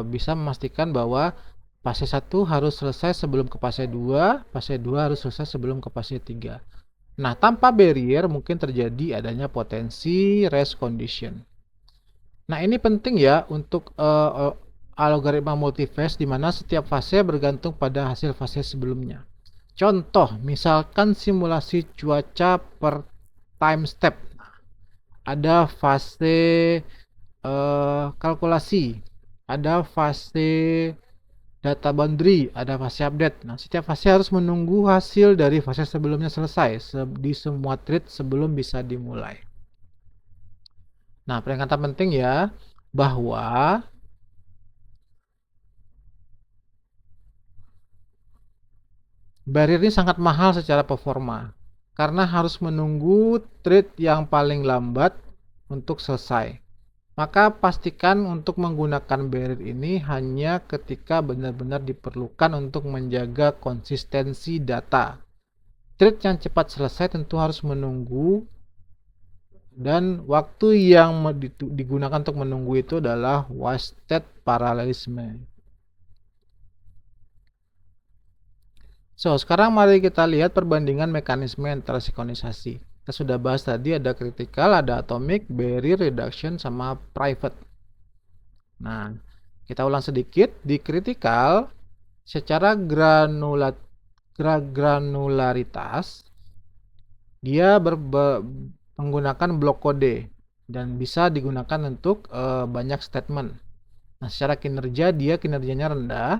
bisa memastikan bahwa fase 1 harus selesai sebelum ke fase 2, fase 2 harus selesai sebelum ke fase 3. Nah, tanpa barrier mungkin terjadi adanya potensi race condition. Nah, ini penting ya untuk algoritma multifase di mana setiap fase bergantung pada hasil fase sebelumnya. Contoh, misalkan simulasi cuaca per time step. Ada fase kalkulasi, ada fase data boundary, ada fase update. Nah, setiap fase harus menunggu hasil dari fase sebelumnya selesai di semua thread sebelum bisa dimulai. Nah, peringatan penting ya, bahwa barrier ini sangat mahal secara performa, karena harus menunggu thread yang paling lambat untuk selesai. Maka pastikan untuk menggunakan barrier ini hanya ketika benar-benar diperlukan untuk menjaga konsistensi data. Thread yang cepat selesai tentu harus menunggu, dan waktu yang digunakan untuk menunggu itu adalah wasted parallelism. So, sekarang mari kita lihat perbandingan mekanisme antara sinkronisasi. Kita sudah bahas tadi ada critical, ada atomic, barrier, reduction, sama private. Nah, kita ulang sedikit. Di critical, secara granularitas, dia menggunakan blok kode dan bisa digunakan untuk banyak statement. Nah, secara kinerja, dia kinerjanya rendah.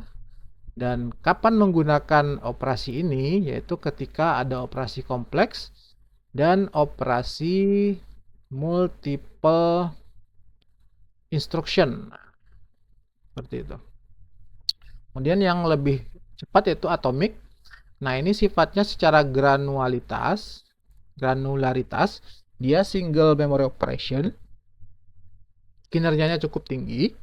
Dan kapan menggunakan operasi ini, yaitu ketika ada operasi kompleks dan operasi multiple instruction. Seperti itu. Kemudian yang lebih cepat yaitu atomic. Nah, ini sifatnya secara granularitas, dia single memory operation. Kinerjanya cukup tinggi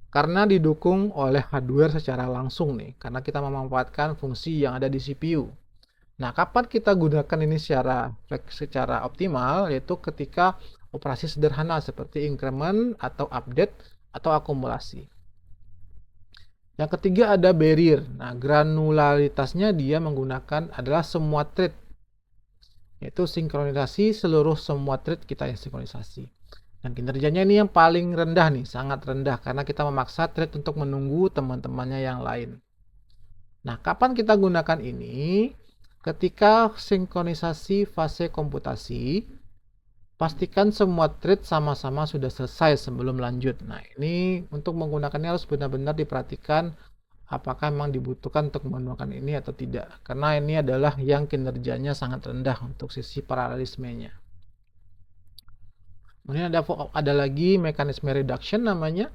karena didukung oleh hardware secara langsung nih, karena kita memanfaatkan fungsi yang ada di CPU. Nah, kapan kita gunakan ini secara optimal, yaitu ketika operasi sederhana seperti increment atau update atau akumulasi. Yang ketiga ada barrier. Nah, granularitasnya dia menggunakan adalah semua thread, yaitu sinkronisasi seluruh semua thread kita yang sinkronisasi. Dan kinerjanya ini yang paling rendah nih, sangat rendah, karena kita memaksa thread untuk menunggu teman-temannya yang lain. Nah, kapan kita gunakan ini? Ketika sinkronisasi fase komputasi, pastikan semua thread sama-sama sudah selesai sebelum lanjut. Nah, ini untuk menggunakannya harus benar-benar diperhatikan apakah memang dibutuhkan untuk menggunakan ini atau tidak. Karena ini adalah yang kinerjanya sangat rendah untuk sisi paralelismenya. Kemudian ada lagi mekanisme reduction namanya.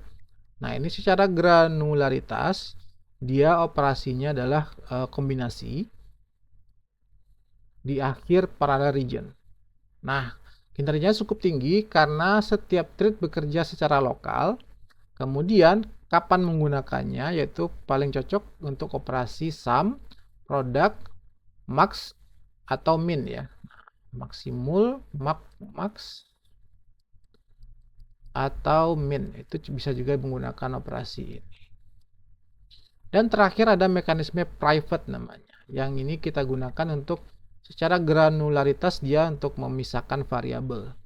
Nah, ini secara granularitas, dia operasinya adalah kombinasi di akhir parallel region. Nah, kinerjanya cukup tinggi karena setiap thread bekerja secara lokal. Kemudian, kapan menggunakannya, yaitu paling cocok untuk operasi sum, product, max, atau min ya. Maksimul, max, atau min. Itu bisa juga menggunakan operasi ini. Dan terakhir ada mekanisme private namanya. Yang ini kita gunakan untuk secara granularitas dia untuk memisahkan variabel.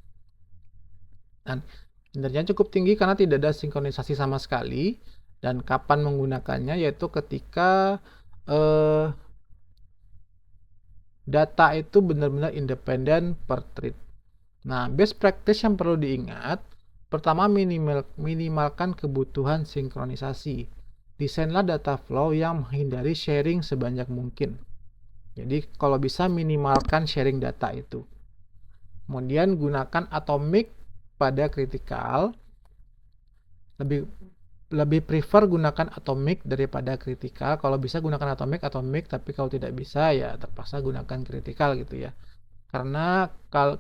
Dan kinerjanya cukup tinggi karena tidak ada sinkronisasi sama sekali. Dan kapan menggunakannya, yaitu ketika data itu benar-benar independen per thread. Nah, best practice yang perlu diingat, pertama minimalkan kebutuhan sinkronisasi. Desainlah data flow yang menghindari sharing sebanyak mungkin. Jadi kalau bisa minimalkan sharing data itu. Kemudian gunakan atomic pada critical. Lebih prefer gunakan atomic daripada critical. Kalau bisa gunakan atomic, tapi kalau tidak bisa ya terpaksa gunakan critical gitu ya. Karena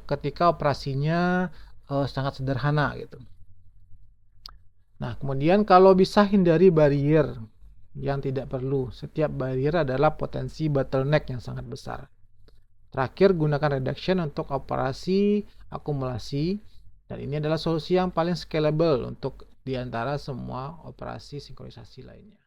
ketika operasinya sangat sederhana gitu. Nah, kemudian kalau bisa hindari barrier yang tidak perlu. Setiap barrier adalah potensi bottleneck yang sangat besar. Terakhir, gunakan reduction untuk operasi akumulasi. Dan ini adalah solusi yang paling scalable untuk diantara semua operasi sinkronisasi lainnya.